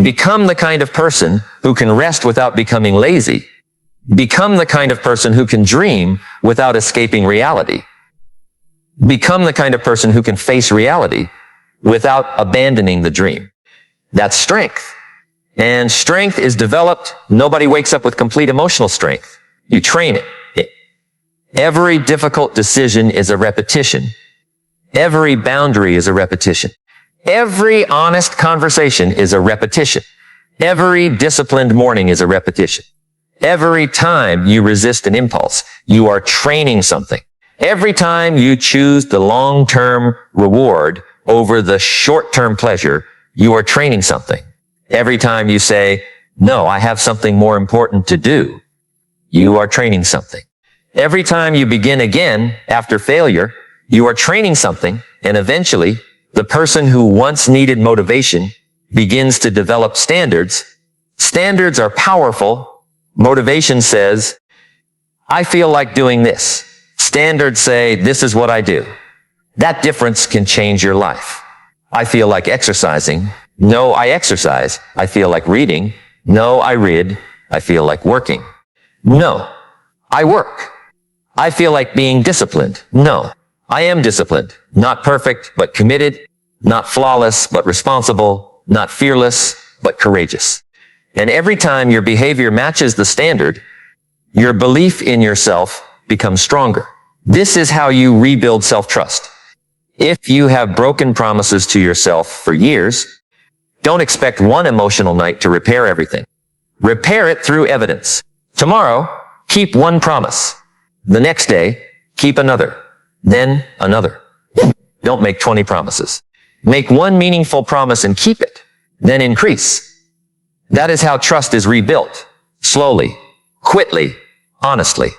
A: Become the kind of person who can rest without becoming lazy. Become the kind of person who can dream without escaping reality. Become the kind of person who can face reality without abandoning the dream. That's strength. And strength is developed. Nobody wakes up with complete emotional strength. You train it. Every difficult decision is a repetition. Every boundary is a repetition. Every honest conversation is a repetition. Every disciplined morning is a repetition. Every time you resist an impulse, you are training something. Every time you choose the long-term reward over the short-term pleasure, you are training something. Every time you say, no, I have something more important to do, you are training something. Every time you begin again after failure, you are training something, and eventually, the person who once needed motivation begins to develop standards. Standards are powerful. Motivation says, I feel like doing this. Standards say, this is what I do. That difference can change your life. I feel like exercising. No, I exercise. I feel like reading. No, I read. I feel like working. No, I work. I feel like being disciplined. No, I am disciplined. Not perfect, but committed. Not flawless, but responsible. Not fearless, but courageous. And every time your behavior matches the standard, your belief in yourself becomes stronger. This is how you rebuild self-trust. If you have broken promises to yourself for years, don't expect one emotional night to repair everything. Repair it through evidence. Tomorrow, keep one promise. The next day, keep another. Then another. Don't make 20 promises. Make one meaningful promise and keep it. Then increase. That is how trust is rebuilt. Slowly, quickly, honestly.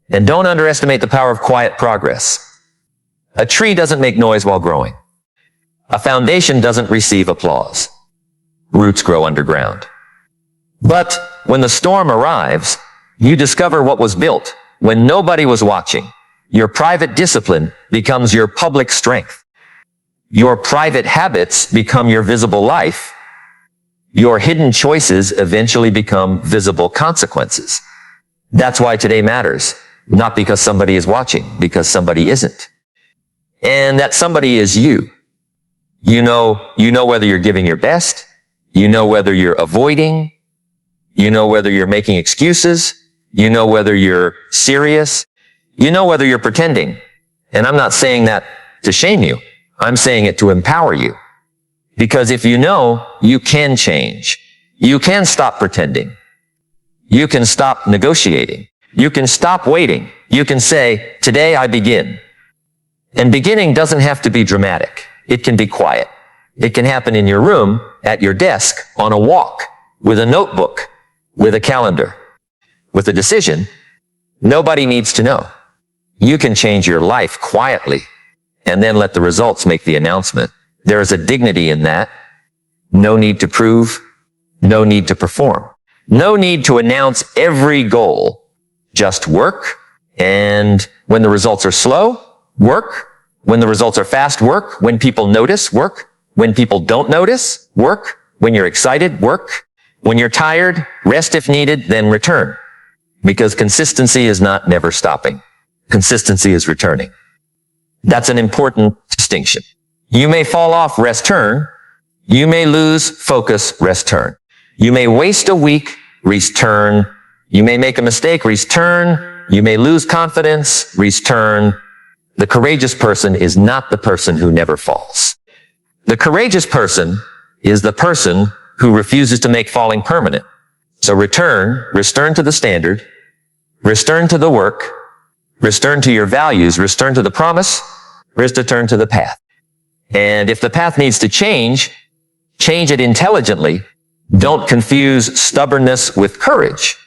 A: And don't underestimate the power of quiet progress. A tree doesn't make noise while growing. A foundation doesn't receive applause. Roots grow underground. But when the storm arrives, you discover what was built when nobody was watching. Your private discipline becomes your public strength. Your private habits become your visible life. Your hidden choices eventually become visible consequences. That's why today matters. Not because somebody is watching, because somebody isn't. And that somebody is you. You know whether you're giving your best. You know whether you're avoiding. You know whether you're making excuses. You know whether you're serious. You know whether you're pretending. And I'm not saying that to shame you. I'm saying it to empower you. Because if you know, you can change. You can stop pretending. You can stop negotiating. You can stop waiting. You can say, today I begin. And beginning doesn't have to be dramatic. It can be quiet. It can happen in your room, at your desk, on a walk, with a notebook, with a calendar, with a decision. Nobody needs to know. You can change your life quietly and then let the results make the announcement. There is a dignity in that. No need to prove. No need to perform. No need to announce every goal. Just work. And when the results are slow, work. When the results are fast, work. When people notice, work. When people don't notice, work. When you're excited, work. When you're tired, rest if needed, then return. Because consistency is not never stopping. Consistency is returning. That's an important distinction. You may fall off, rest, turn. You may lose focus, rest, turn. You may waste a week, return. You may make a mistake, return. You may lose confidence, return. The courageous person is not the person who never falls. The courageous person is the person who refuses to make falling permanent. So return to the standard, return to the work, return to your values, return to the promise, return to the path. And if the path needs to change it intelligently. Don't confuse stubbornness with courage.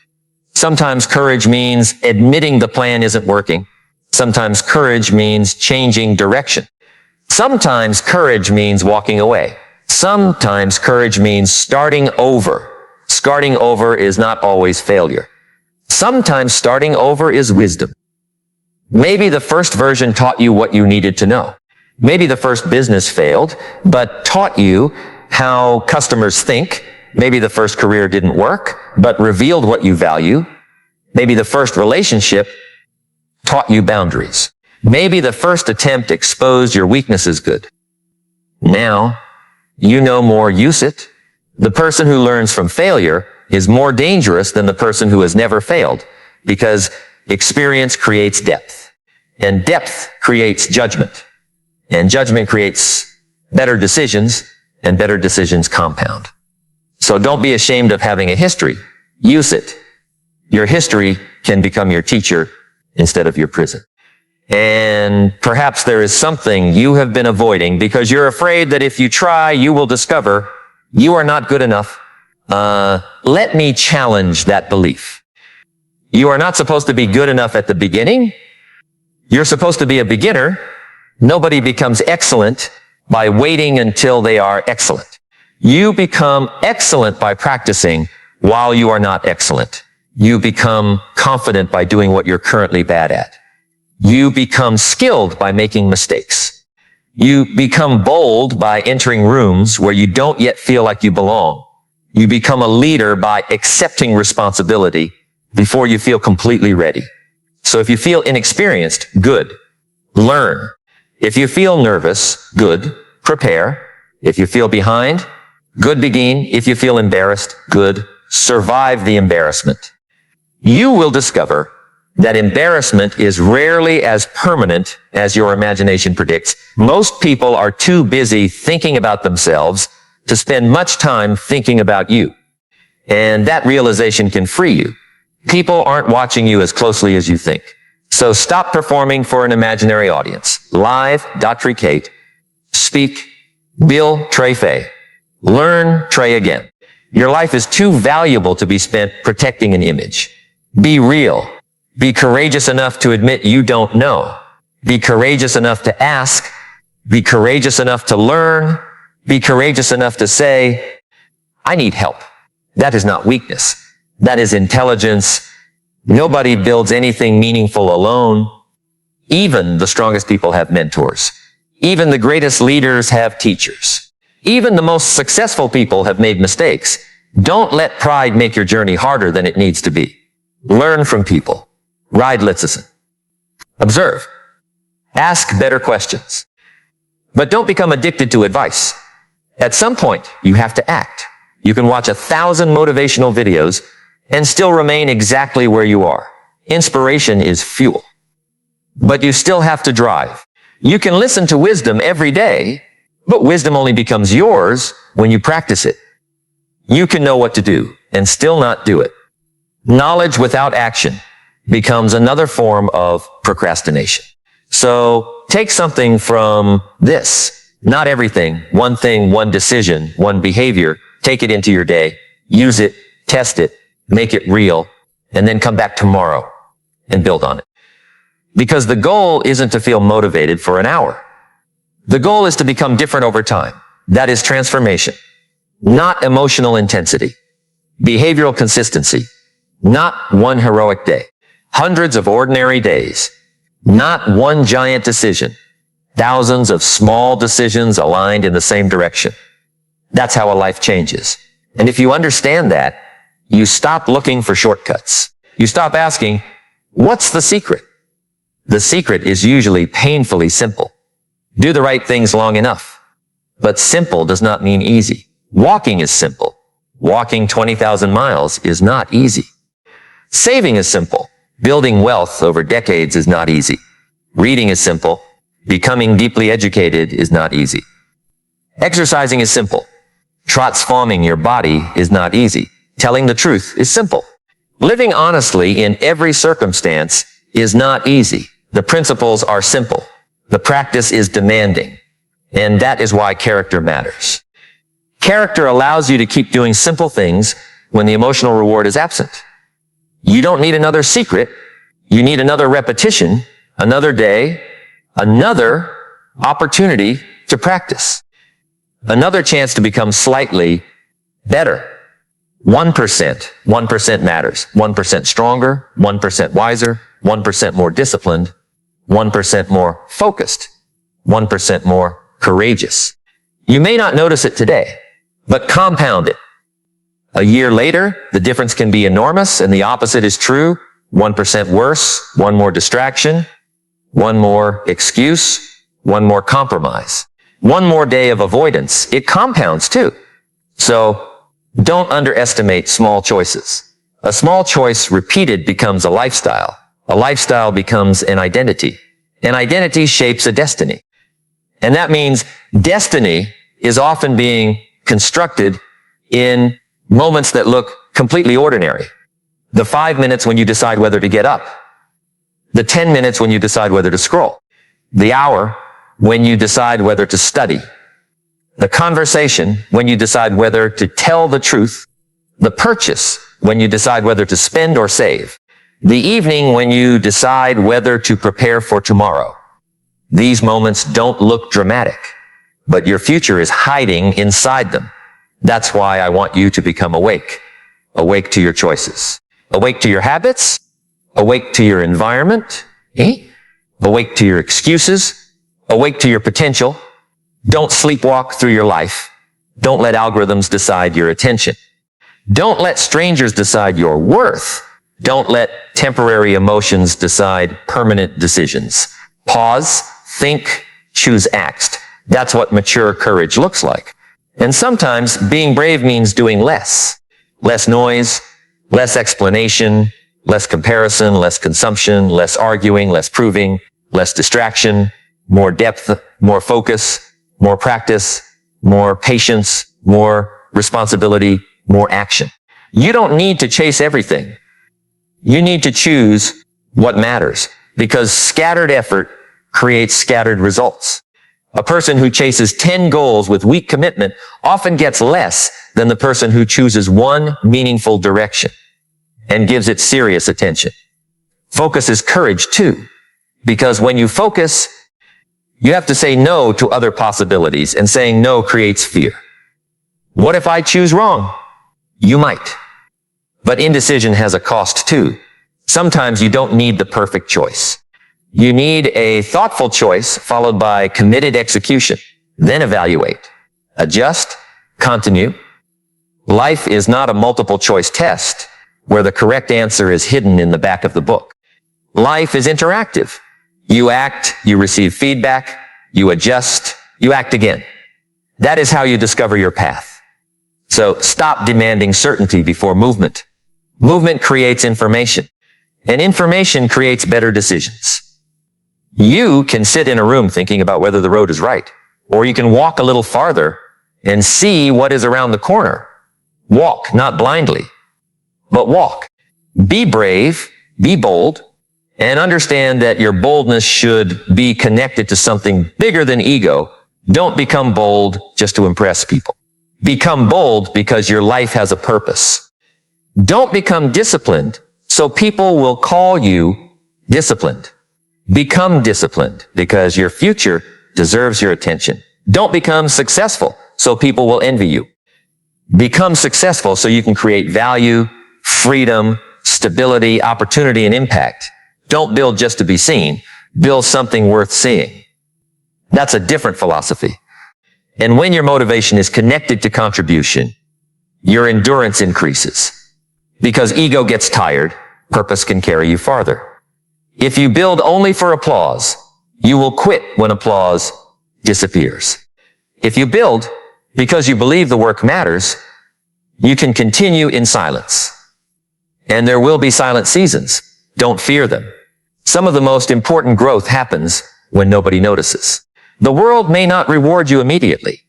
A: Sometimes courage means admitting the plan isn't working. Sometimes courage means changing direction. Sometimes courage means walking away. Sometimes courage means starting over. Starting over is not always failure. Sometimes starting over is wisdom. Maybe the first version taught you what you needed to know. Maybe the first business failed, but taught you how customers think. Maybe the first career didn't work, but revealed what you value. Maybe the first relationship taught you boundaries. Maybe the first attempt exposed your weaknesses good. Now, you know more, use it. The person who learns from failure is more dangerous than the person who has never failed, because experience creates depth, and depth creates judgment, and judgment creates better decisions, and better decisions compound. So don't be ashamed of having a history. Use it. Your history can become your teacher instead of your prison. And perhaps there is something you have been avoiding because you're afraid that if you try, you will discover you are not good enough. Let me challenge that belief. You are not supposed to be good enough at the beginning. You're supposed to be a beginner. Nobody becomes excellent by waiting until they are excellent. You become excellent by practicing while you are not excellent. You become confident by doing what you're currently bad at. You become skilled by making mistakes. You become bold by entering rooms where you don't yet feel like you belong. You become a leader by accepting responsibility before you feel completely ready. So if you feel inexperienced, good. Learn. If you feel nervous, good. Prepare. If you feel behind, good. Begin. If you feel embarrassed, good. Survive the embarrassment. You will discover that embarrassment is rarely as permanent as your imagination predicts. Most people are too busy thinking about themselves to spend much time thinking about you. And that realization can free you. People aren't watching you as closely as you think. So stop performing for an imaginary audience. Live, Dr. Kate. Speak, Bill Trey Fay. Learn, Trey again. Your life is too valuable to be spent protecting an image. Be real. Be courageous enough to admit you don't know. Be courageous enough to ask. Be courageous enough to learn. Be courageous enough to say, I need help. That is not weakness. That is intelligence. Nobody builds anything meaningful alone. Even the strongest people have mentors. Even the greatest leaders have teachers. Even the most successful people have made mistakes. Don't let pride make your journey harder than it needs to be. Learn from people. Ride Litzison. Observe. Ask better questions. But don't become addicted to advice. At some point, you have to act. You can watch 1,000 motivational videos and still remain exactly where you are. Inspiration is fuel. But you still have to drive. You can listen to wisdom every day, but wisdom only becomes yours when you practice it. You can know what to do and still not do it. Knowledge without action becomes another form of procrastination. So take something from this. Not everything. One thing, one decision, one behavior. Take it into your day. Use it. Test it. Make it real. And then come back tomorrow and build on it. Because the goal isn't to feel motivated for an hour. The goal is to become different over time. That is transformation. Not emotional intensity. Behavioral consistency. Not one heroic day. Hundreds of ordinary days. Not one giant decision. Thousands of small decisions aligned in the same direction. That's how a life changes. And if you understand that, you stop looking for shortcuts. You stop asking, what's the secret? The secret is usually painfully simple. Do the right things long enough. But simple does not mean easy. Walking is simple. Walking 20,000 miles is not easy. Saving is simple. Building wealth over decades is not easy. Reading is simple. Becoming deeply educated is not easy. Exercising is simple. Transforming your body is not easy. Telling the truth is simple. Living honestly in every circumstance is not easy. The principles are simple. The practice is demanding. And that is why character matters. Character allows you to keep doing simple things when the emotional reward is absent. You don't need another secret. You need another repetition, another day, another opportunity to practice, another chance to become slightly better. 1% matters. 1% stronger, 1% wiser, 1% more disciplined, 1% more focused, 1% more courageous. You may not notice it today, but compound it. A year later, the difference can be enormous, and the opposite is true. 1% worse, one more distraction, one more excuse, one more compromise, one more day of avoidance. It compounds too. So don't underestimate small choices. A small choice repeated becomes a lifestyle. A lifestyle becomes an identity. An identity shapes a destiny. And that means destiny is often being constructed in moments that look completely ordinary. The 5 minutes when you decide whether to get up. The 10 minutes when you decide whether to scroll. The hour when you decide whether to study. The conversation when you decide whether to tell the truth. The purchase when you decide whether to spend or save. The evening when you decide whether to prepare for tomorrow. These moments don't look dramatic, but your future is hiding inside them. That's why I want you to become awake. Awake to your choices. Awake to your habits. Awake to your environment. Awake to your excuses. Awake to your potential. Don't sleepwalk through your life. Don't let algorithms decide your attention. Don't let strangers decide your worth. Don't let temporary emotions decide permanent decisions. Pause, think, choose act. That's what mature courage looks like. And sometimes being brave means doing less. Less noise, less explanation, less comparison, less consumption, less arguing, less proving, less distraction, more depth, more focus, more practice, more patience, more responsibility, more action. You don't need to chase everything. You need to choose what matters, because scattered effort creates scattered results. A person who chases 10 goals with weak commitment often gets less than the person who chooses one meaningful direction and gives it serious attention. Focus is courage too, because when you focus, you have to say no to other possibilities, and saying no creates fear. What if I choose wrong? You might. But indecision has a cost too. Sometimes you don't need the perfect choice. You need a thoughtful choice followed by committed execution. Then evaluate, adjust, continue. Life is not a multiple choice test where the correct answer is hidden in the back of the book. Life is interactive. You act, you receive feedback, you adjust, you act again. That is how you discover your path. So stop demanding certainty before movement. Movement creates information, and information creates better decisions. You can sit in a room thinking about whether the road is right, or you can walk a little farther and see what is around the corner. Walk, not blindly, but walk. Be brave, be bold, and understand that your boldness should be connected to something bigger than ego. Don't become bold just to impress people. Become bold because your life has a purpose. Don't become disciplined so people will call you disciplined. Become disciplined because your future deserves your attention. Don't become successful so people will envy you. Become successful so you can create value, freedom, stability, opportunity, and impact. Don't build just to be seen. Build something worth seeing. That's a different philosophy. And when your motivation is connected to contribution, your endurance increases. Because ego gets tired, purpose can carry you farther. If you build only for applause, you will quit when applause disappears. If you build because you believe the work matters, you can continue in silence. And there will be silent seasons. Don't fear them. Some of the most important growth happens when nobody notices. The world may not reward you immediately.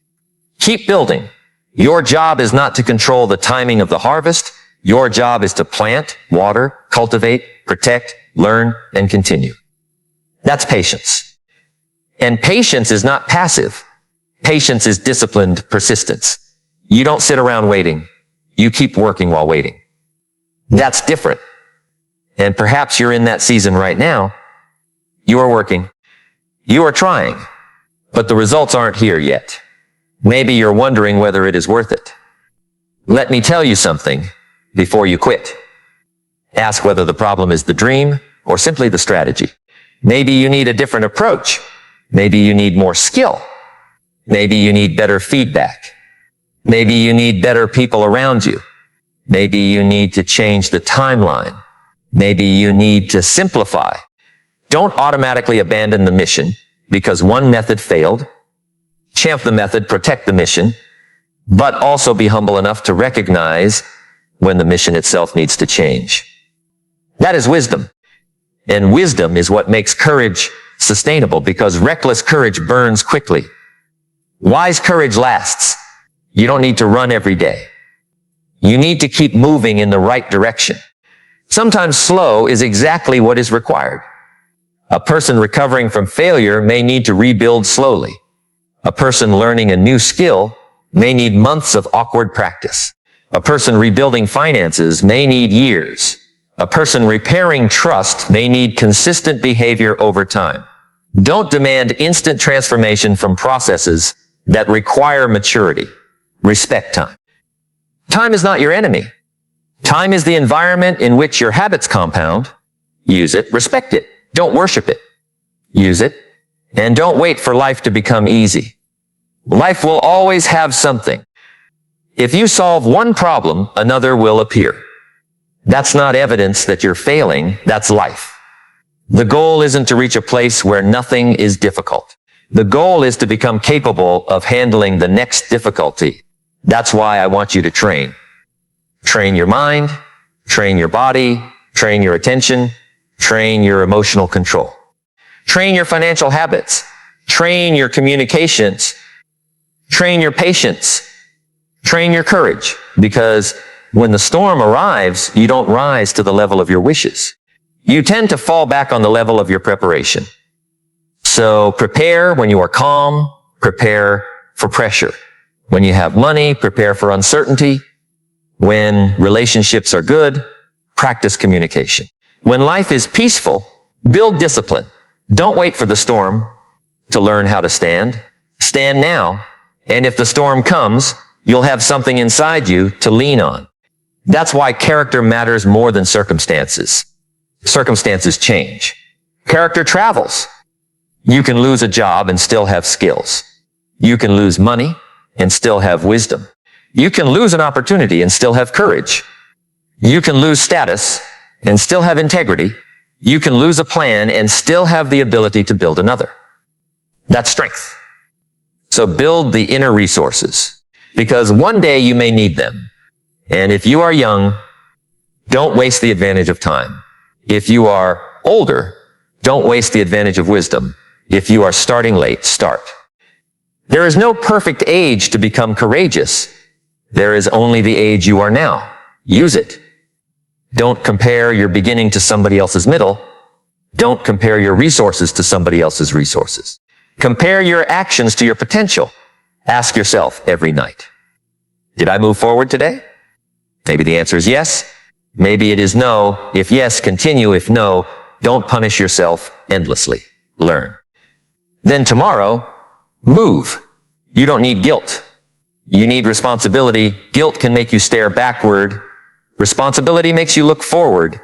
A: Keep building. Your job is not to control the timing of the harvest. Your job is to plant, water, cultivate, protect, learn, and continue. That's patience. And patience is not passive. Patience is disciplined persistence. You don't sit around waiting. You keep working while waiting. That's different. And perhaps you're in that season right now. You are working. You are trying. But the results aren't here yet. Maybe you're wondering whether it is worth it. Let me tell you something before you quit. Ask whether the problem is the dream or simply the strategy. Maybe you need a different approach. Maybe you need more skill. Maybe you need better feedback. Maybe you need better people around you. Maybe you need to change the timeline. Maybe you need to simplify. Don't automatically abandon the mission because one method failed. Champ the method, protect the mission, but also be humble enough to recognize when the mission itself needs to change. That is wisdom. And wisdom is what makes courage sustainable because reckless courage burns quickly. Wise courage lasts. You don't need to run every day. You need to keep moving in the right direction. Sometimes slow is exactly what is required. A person recovering from failure may need to rebuild slowly. A person learning a new skill may need months of awkward practice. A person rebuilding finances may need years. A person repairing trust may need consistent behavior over time. Don't demand instant transformation from processes that require maturity. Respect time. Time is not your enemy. Time is the environment in which your habits compound. Use it, respect it. Don't worship it. Use it, and don't wait for life to become easy. Life will always have something. If you solve one problem, another will appear. That's not evidence that you're failing, that's life. The goal isn't to reach a place where nothing is difficult. The goal is to become capable of handling the next difficulty. That's why I want you to train. Train your mind, train your body, train your attention, train your emotional control. Train your financial habits. Train your communications. Train your patience. Train your courage. Because when the storm arrives, you don't rise to the level of your wishes. You tend to fall back on the level of your preparation. So prepare when you are calm. Prepare for pressure. When you have money, prepare for uncertainty. When relationships are good, practice communication. When life is peaceful, build discipline. Don't wait for the storm to learn how to stand. Stand now. And if the storm comes, you'll have something inside you to lean on. That's why character matters more than circumstances. Circumstances change. Character travels. You can lose a job and still have skills. You can lose money and still have wisdom. You can lose an opportunity and still have courage. You can lose status and still have integrity. You can lose a plan and still have the ability to build another. That's strength. So build the inner resources because one day you may need them. And if you are young, don't waste the advantage of time. If you are older, don't waste the advantage of wisdom. If you are starting late, start. There is no perfect age to become courageous. There is only the age you are now. Use it. Don't compare your beginning to somebody else's middle. Don't compare your resources to somebody else's resources. Compare your actions to your potential. Ask yourself every night, did I move forward today? Maybe the answer is yes. Maybe it is no. If yes, continue. If no, don't punish yourself endlessly. Learn. Then tomorrow, move. You don't need guilt. You need responsibility. Guilt can make you stare backward. Responsibility makes you look forward.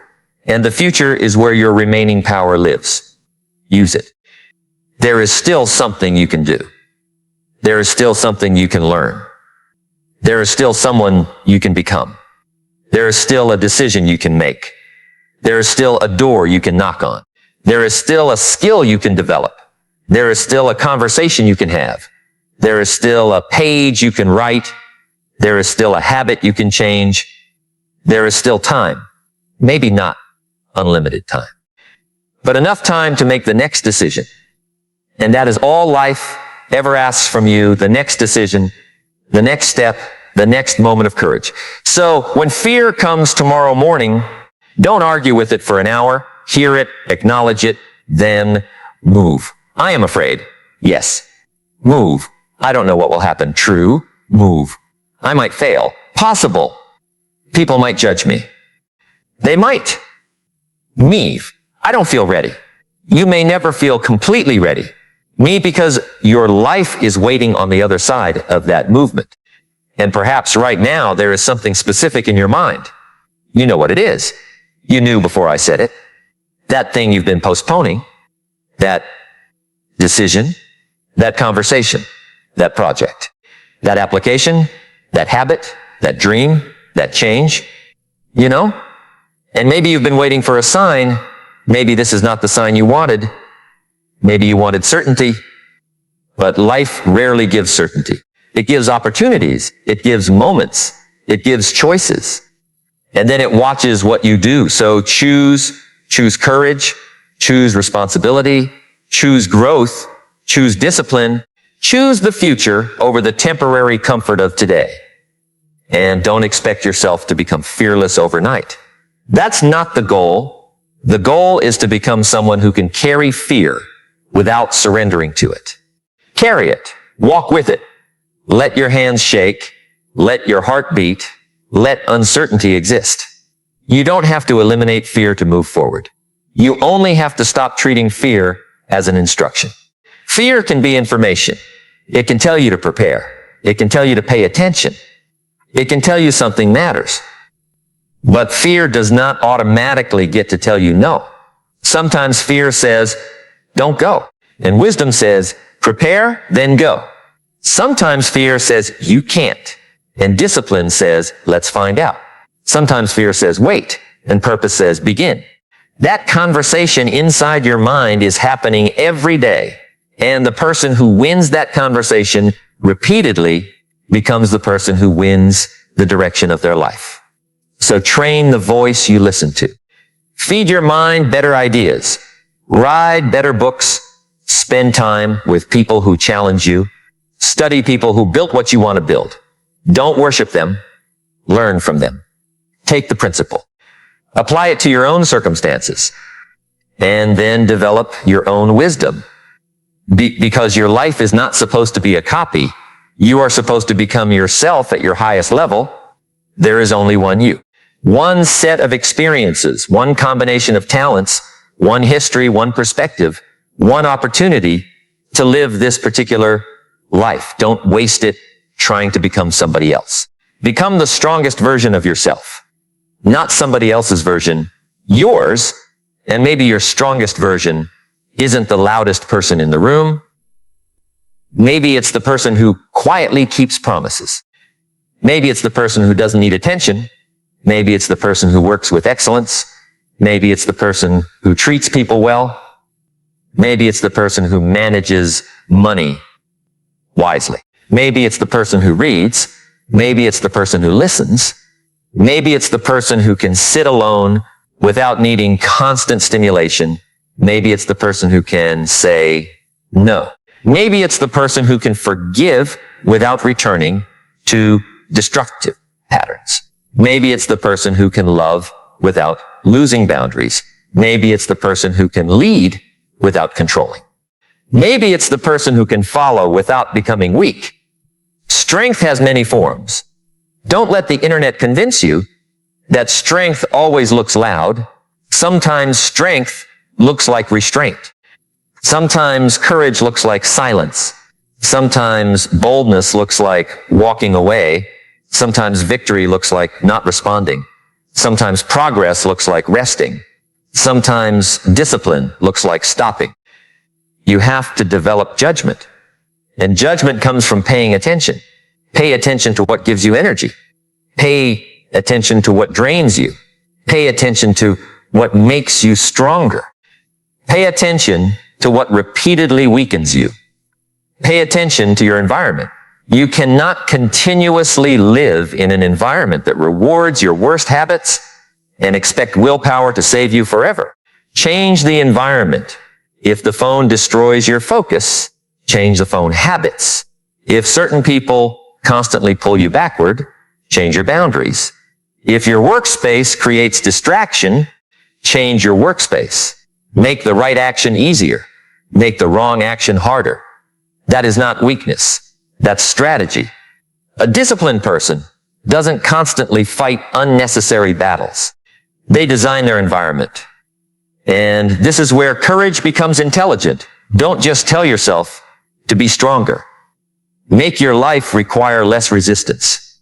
A: And the future is where your remaining power lives. Use it. There is still something you can do. There is still something you can learn. There is still someone you can become. There is still a decision you can make. There is still a door you can knock on. There is still a skill you can develop. There is still a conversation you can have. There is still a page you can write. There is still a habit you can change. There is still time. Maybe not unlimited time, but enough time to make the next decision. And that is all life ever asks from you, the next decision, the next step, the next moment of courage. So when fear comes tomorrow morning, don't argue with it for an hour. Hear it, acknowledge it, then move. I am afraid. Yes. Move. I don't know what will happen. True. Move. I might fail. Possible. People might judge me. They might. Me. I don't feel ready. You may never feel completely ready. Me, because your life is waiting on the other side of that movement. And perhaps right now there is something specific in your mind. You know what it is. You knew before I said it. That thing you've been postponing, that decision, that conversation, that project, that application, that habit, that dream, that change, you know? And maybe you've been waiting for a sign. Maybe this is not the sign you wanted. Maybe you wanted certainty, but life rarely gives certainty. It gives opportunities. It gives moments. It gives choices. And then it watches what you do. So choose courage, choose responsibility, choose growth, choose discipline, choose the future over the temporary comfort of today. And don't expect yourself to become fearless overnight. That's not the goal. The goal is to become someone who can carry fear without surrendering to it. Carry it. Walk with it. Let your hands shake. Let your heart beat. Let uncertainty exist. You don't have to eliminate fear to move forward. You only have to stop treating fear as an instruction. Fear can be information. It can tell you to prepare. It can tell you to pay attention. It can tell you something matters. But fear does not automatically get to tell you no. Sometimes fear says, don't go. And wisdom says, prepare, then go. Sometimes fear says, you can't. And discipline says, let's find out. Sometimes fear says, wait. And purpose says, begin. That conversation inside your mind is happening every day. And the person who wins that conversation repeatedly becomes the person who wins the direction of their life. So train the voice you listen to. Feed your mind better ideas. Read better books. Spend time with people who challenge you. Study people who built what you want to build. Don't worship them. Learn from them. Take the principle. Apply it to your own circumstances. And then develop your own wisdom. Because your life is not supposed to be a copy. You are supposed to become yourself at your highest level. There is only one you. One set of experiences, one combination of talents, one history, one perspective, one opportunity to live this particular life. Don't waste it trying to become somebody else. Become the strongest version of yourself. Not somebody else's version, yours, and maybe your strongest version isn't the loudest person in the room. Maybe it's the person who quietly keeps promises. Maybe it's the person who doesn't need attention. Maybe it's the person who works with excellence. Maybe it's the person who treats people well. Maybe it's the person who manages money wisely. Maybe it's the person who reads. Maybe it's the person who listens. Maybe it's the person who can sit alone without needing constant stimulation. Maybe it's the person who can say no. Maybe it's the person who can forgive without returning to destructive patterns. Maybe it's the person who can love without losing boundaries. Maybe it's the person who can lead without controlling. Maybe it's the person who can follow without becoming weak. Strength has many forms. Don't let the internet convince you that strength always looks loud. Sometimes strength looks like restraint. Sometimes courage looks like silence. Sometimes boldness looks like walking away. Sometimes victory looks like not responding. Sometimes progress looks like resting. Sometimes discipline looks like stopping. You have to develop judgment. And judgment comes from paying attention. Pay attention to what gives you energy. Pay attention to what drains you. Pay attention to what makes you stronger. Pay attention to what repeatedly weakens you. Pay attention to your environment. You cannot continuously live in an environment that rewards your worst habits and expect willpower to save you forever. Change the environment. If the phone destroys your focus, change the phone habits. If certain people constantly pull you backward, change your boundaries. If your workspace creates distraction, change your workspace. Make the right action easier. Make the wrong action harder. That is not weakness. That's strategy. A disciplined person doesn't constantly fight unnecessary battles. They design their environment. And this is where courage becomes intelligent. Don't just tell yourself to be stronger. Make your life require less resistance.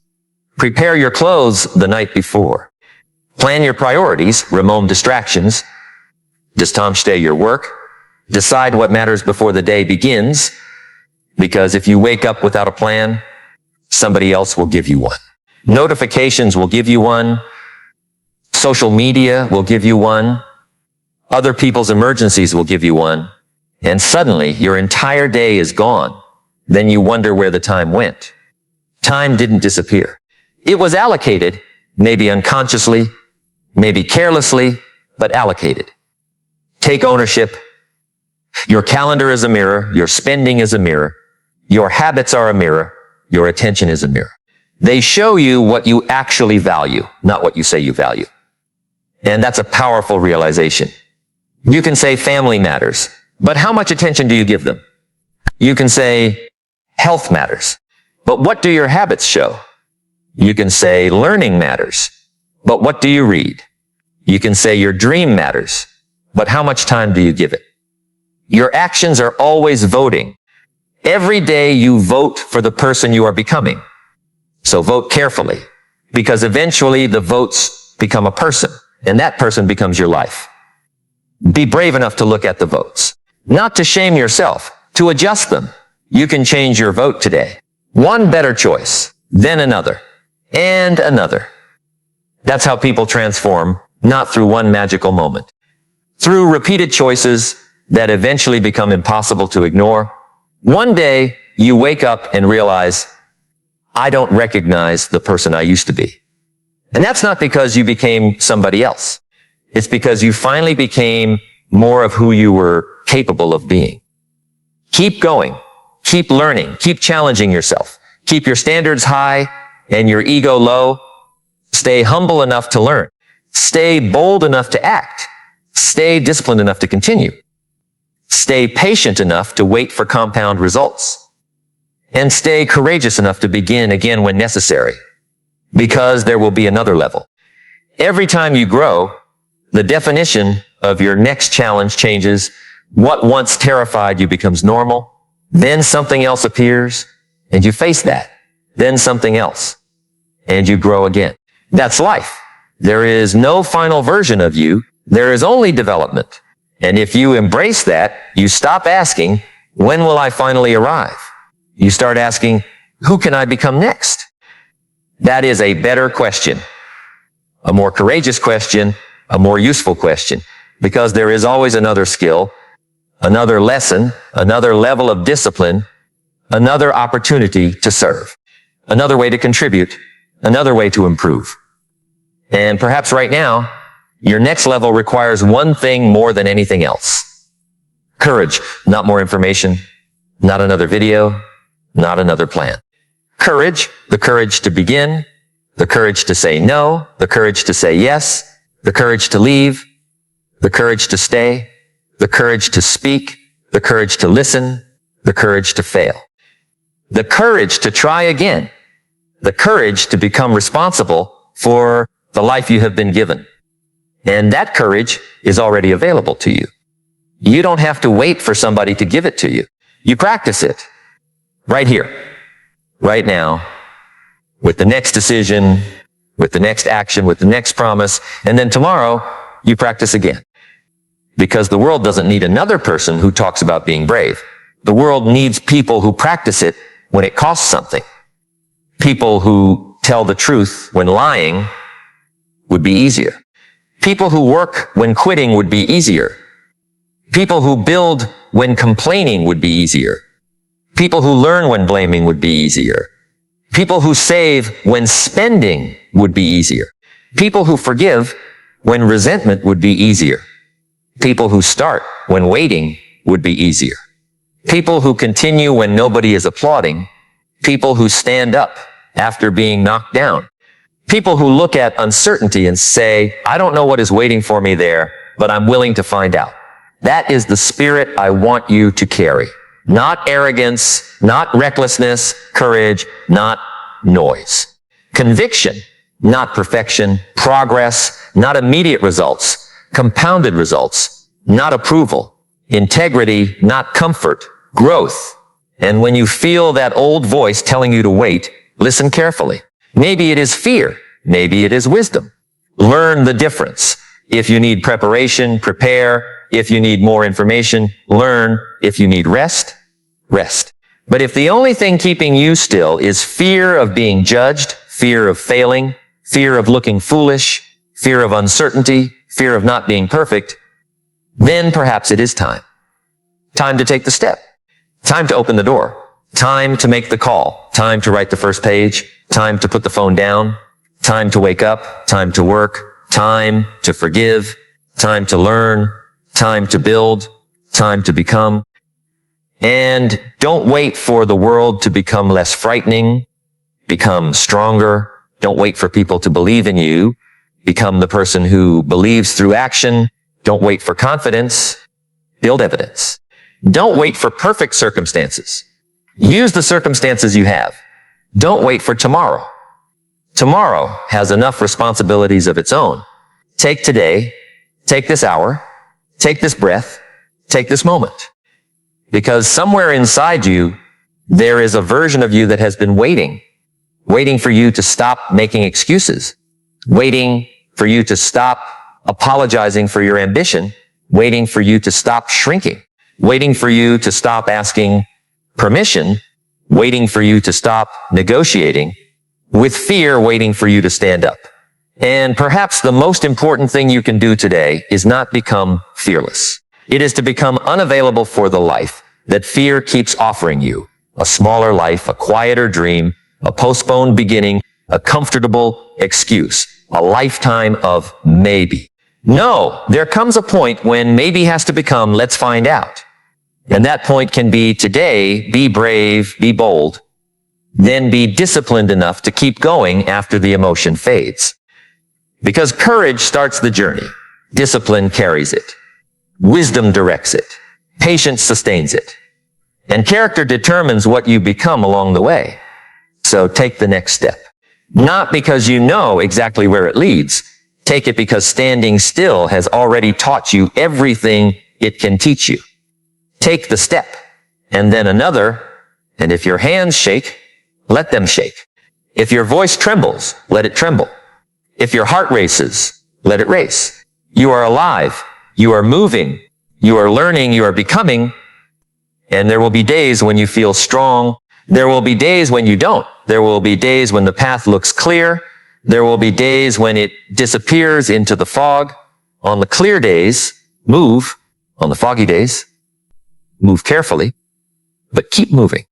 A: Prepare your clothes the night before. Plan your priorities, remove distractions. Distamstay your work. Decide what matters before the day begins. Because if you wake up without a plan, somebody else will give you one. Notifications will give you one. Social media will give you one. Other people's emergencies will give you one. And suddenly your entire day is gone. Then you wonder where the time went. Time didn't disappear. It was allocated, maybe unconsciously, maybe carelessly, but allocated. Take ownership. Your calendar is a mirror. Your spending is a mirror. Your habits are a mirror. Your attention is a mirror. They show you what you actually value, not what you say you value. And that's a powerful realization. You can say family matters, but how much attention do you give them? You can say health matters, but what do your habits show? You can say learning matters, but what do you read? You can say your dream matters, but how much time do you give it? Your actions are always voting. Every day you vote for the person you are becoming. So vote carefully, because eventually the votes become a person, and that person becomes your life. Be brave enough to look at the votes, not to shame yourself, to adjust them. You can change your vote today. One better choice, then another, and another. That's how people transform, not through one magical moment. Through repeated choices that eventually become impossible to ignore. One day, you wake up and realize, I don't recognize the person I used to be. And that's not because you became somebody else. It's because you finally became more of who you were capable of being. Keep going. Keep learning. Keep challenging yourself. Keep your standards high and your ego low. Stay humble enough to learn. Stay bold enough to act. Stay disciplined enough to continue. Stay patient enough to wait for compound results. And stay courageous enough to begin again when necessary. Because there will be another level. Every time you grow, the definition of your next challenge changes. What once terrified you becomes normal. Then something else appears, and you face that. Then something else, and you grow again. That's life. There is no final version of you. There is only development. And if you embrace that, you stop asking, when will I finally arrive? You start asking, who can I become next? That is a better question. A more courageous question, a more useful question, because there is always another skill, another lesson, another level of discipline, another opportunity to serve, another way to contribute, another way to improve. And perhaps right now, your next level requires one thing more than anything else. Courage, not more information, not another video, not another plan. Courage, the courage to begin, the courage to say no, the courage to say yes, the courage to leave, the courage to stay, the courage to speak, the courage to listen, the courage to fail. The courage to try again, the courage to become responsible for the life you have been given. And that courage is already available to you. You don't have to wait for somebody to give it to you. You practice it right here, right now, with the next decision, with the next action, with the next promise, and then tomorrow you practice again. Because the world doesn't need another person who talks about being brave. The world needs people who practice it when it costs something. People who tell the truth when lying would be easier. People who work when quitting would be easier. People who build when complaining would be easier. People who learn when blaming would be easier. People who save when spending would be easier. People who forgive when resentment would be easier. People who start when waiting would be easier. People who continue when nobody is applauding. People who stand up after being knocked down. People who look at uncertainty and say, I don't know what is waiting for me there, but I'm willing to find out. That is the spirit I want you to carry. Not arrogance, not recklessness, courage, not noise. Conviction, not perfection. Progress, not immediate results. Compounded results, not approval. Integrity, not comfort. Growth. And when you feel that old voice telling you to wait, listen carefully. Maybe it is fear. Maybe it is wisdom. Learn the difference. If you need preparation, prepare. If you need more information, learn. If you need rest, rest. But if the only thing keeping you still is fear of being judged, fear of failing, fear of looking foolish, fear of uncertainty, fear of not being perfect, then perhaps it is time. Time to take the step. Time to open the door. Time to make the call. Time to write the first page. Time to put the phone down. Time to wake up. Time to work. Time to forgive. Time to learn. Time to build. Time to become. And don't wait for the world to become less frightening. Become stronger. Don't wait for people to believe in you. Become the person who believes through action. Don't wait for confidence. Build evidence. Don't wait for perfect circumstances. Use the circumstances you have. Don't wait for tomorrow. Tomorrow has enough responsibilities of its own. Take today. Take this hour. Take this breath. Take this moment. Because somewhere inside you, there is a version of you that has been waiting for you to stop making excuses, waiting for you to stop apologizing for your ambition, waiting for you to stop shrinking, waiting for you to stop asking permission, waiting for you to stop negotiating, with fear waiting for you to stand up. And perhaps the most important thing you can do today is not become fearless. It is to become unavailable for the life that fear keeps offering you. A smaller life, a quieter dream, a postponed beginning, a comfortable excuse, a lifetime of maybe. No, there comes a point when maybe has to become let's find out. And that point can be today, be brave, be bold, then be disciplined enough to keep going after the emotion fades. Because courage starts the journey. Discipline carries it. Wisdom directs it. Patience sustains it. And character determines what you become along the way. So take the next step. Not because you know exactly where it leads. Take it because standing still has already taught you everything it can teach you. Take the step, and then another, and if your hands shake, let them shake. If your voice trembles, let it tremble. If your heart races, let it race. You are alive. You are moving. You are learning. You are becoming. And there will be days when you feel strong. There will be days when you don't. There will be days when the path looks clear. There will be days when it disappears into the fog. On the clear days, move. On the foggy days, move carefully, but keep moving.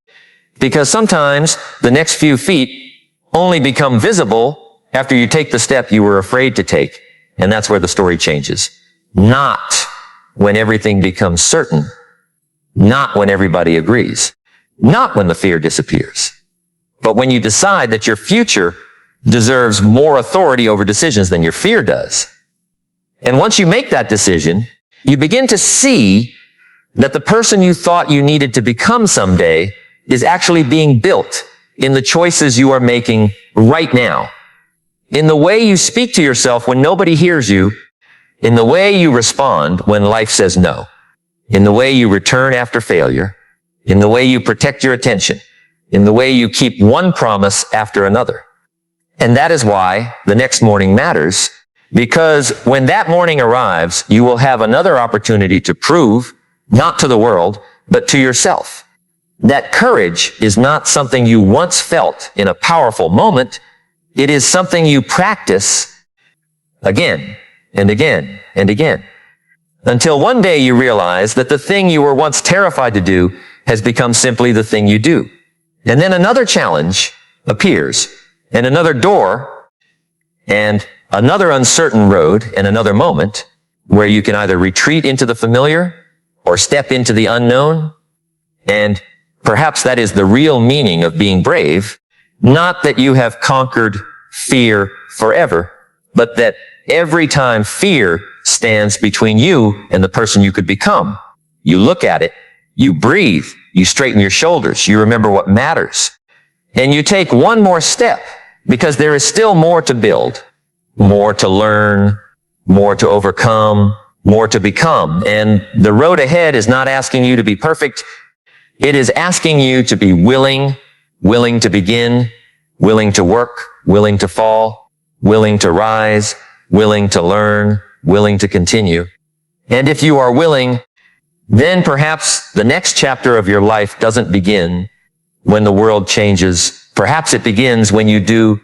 A: Because sometimes the next few feet only become visible after you take the step you were afraid to take. And that's where the story changes. Not when everything becomes certain. Not when everybody agrees. Not when the fear disappears. But when you decide that your future deserves more authority over decisions than your fear does. And once you make that decision, you begin to see that the person you thought you needed to become someday is actually being built in the choices you are making right now. In the way you speak to yourself when nobody hears you, in the way you respond when life says no, in the way you return after failure, in the way you protect your attention, in the way you keep one promise after another. And that is why the next morning matters, because when that morning arrives, you will have another opportunity to prove, not to the world, but to yourself, that courage is not something you once felt in a powerful moment. It is something you practice again and again and again, until one day you realize that the thing you were once terrified to do has become simply the thing you do. And then another challenge appears, and another door, and another uncertain road, and another moment where you can either retreat into the familiar or step into the unknown. And perhaps that is the real meaning of being brave. Not that you have conquered fear forever, but that every time fear stands between you and the person you could become, you look at it, you breathe, You straighten your shoulders. You remember what matters. And you take one more step because there is still more to build, more to learn, more to overcome, more to become. And the road ahead is not asking you to be perfect. It is asking you to be willing to begin, willing to work, willing to fall, willing to rise, willing to learn, willing to continue. And if you are willing, then perhaps the next chapter of your life doesn't begin when the world changes. Perhaps it begins when you do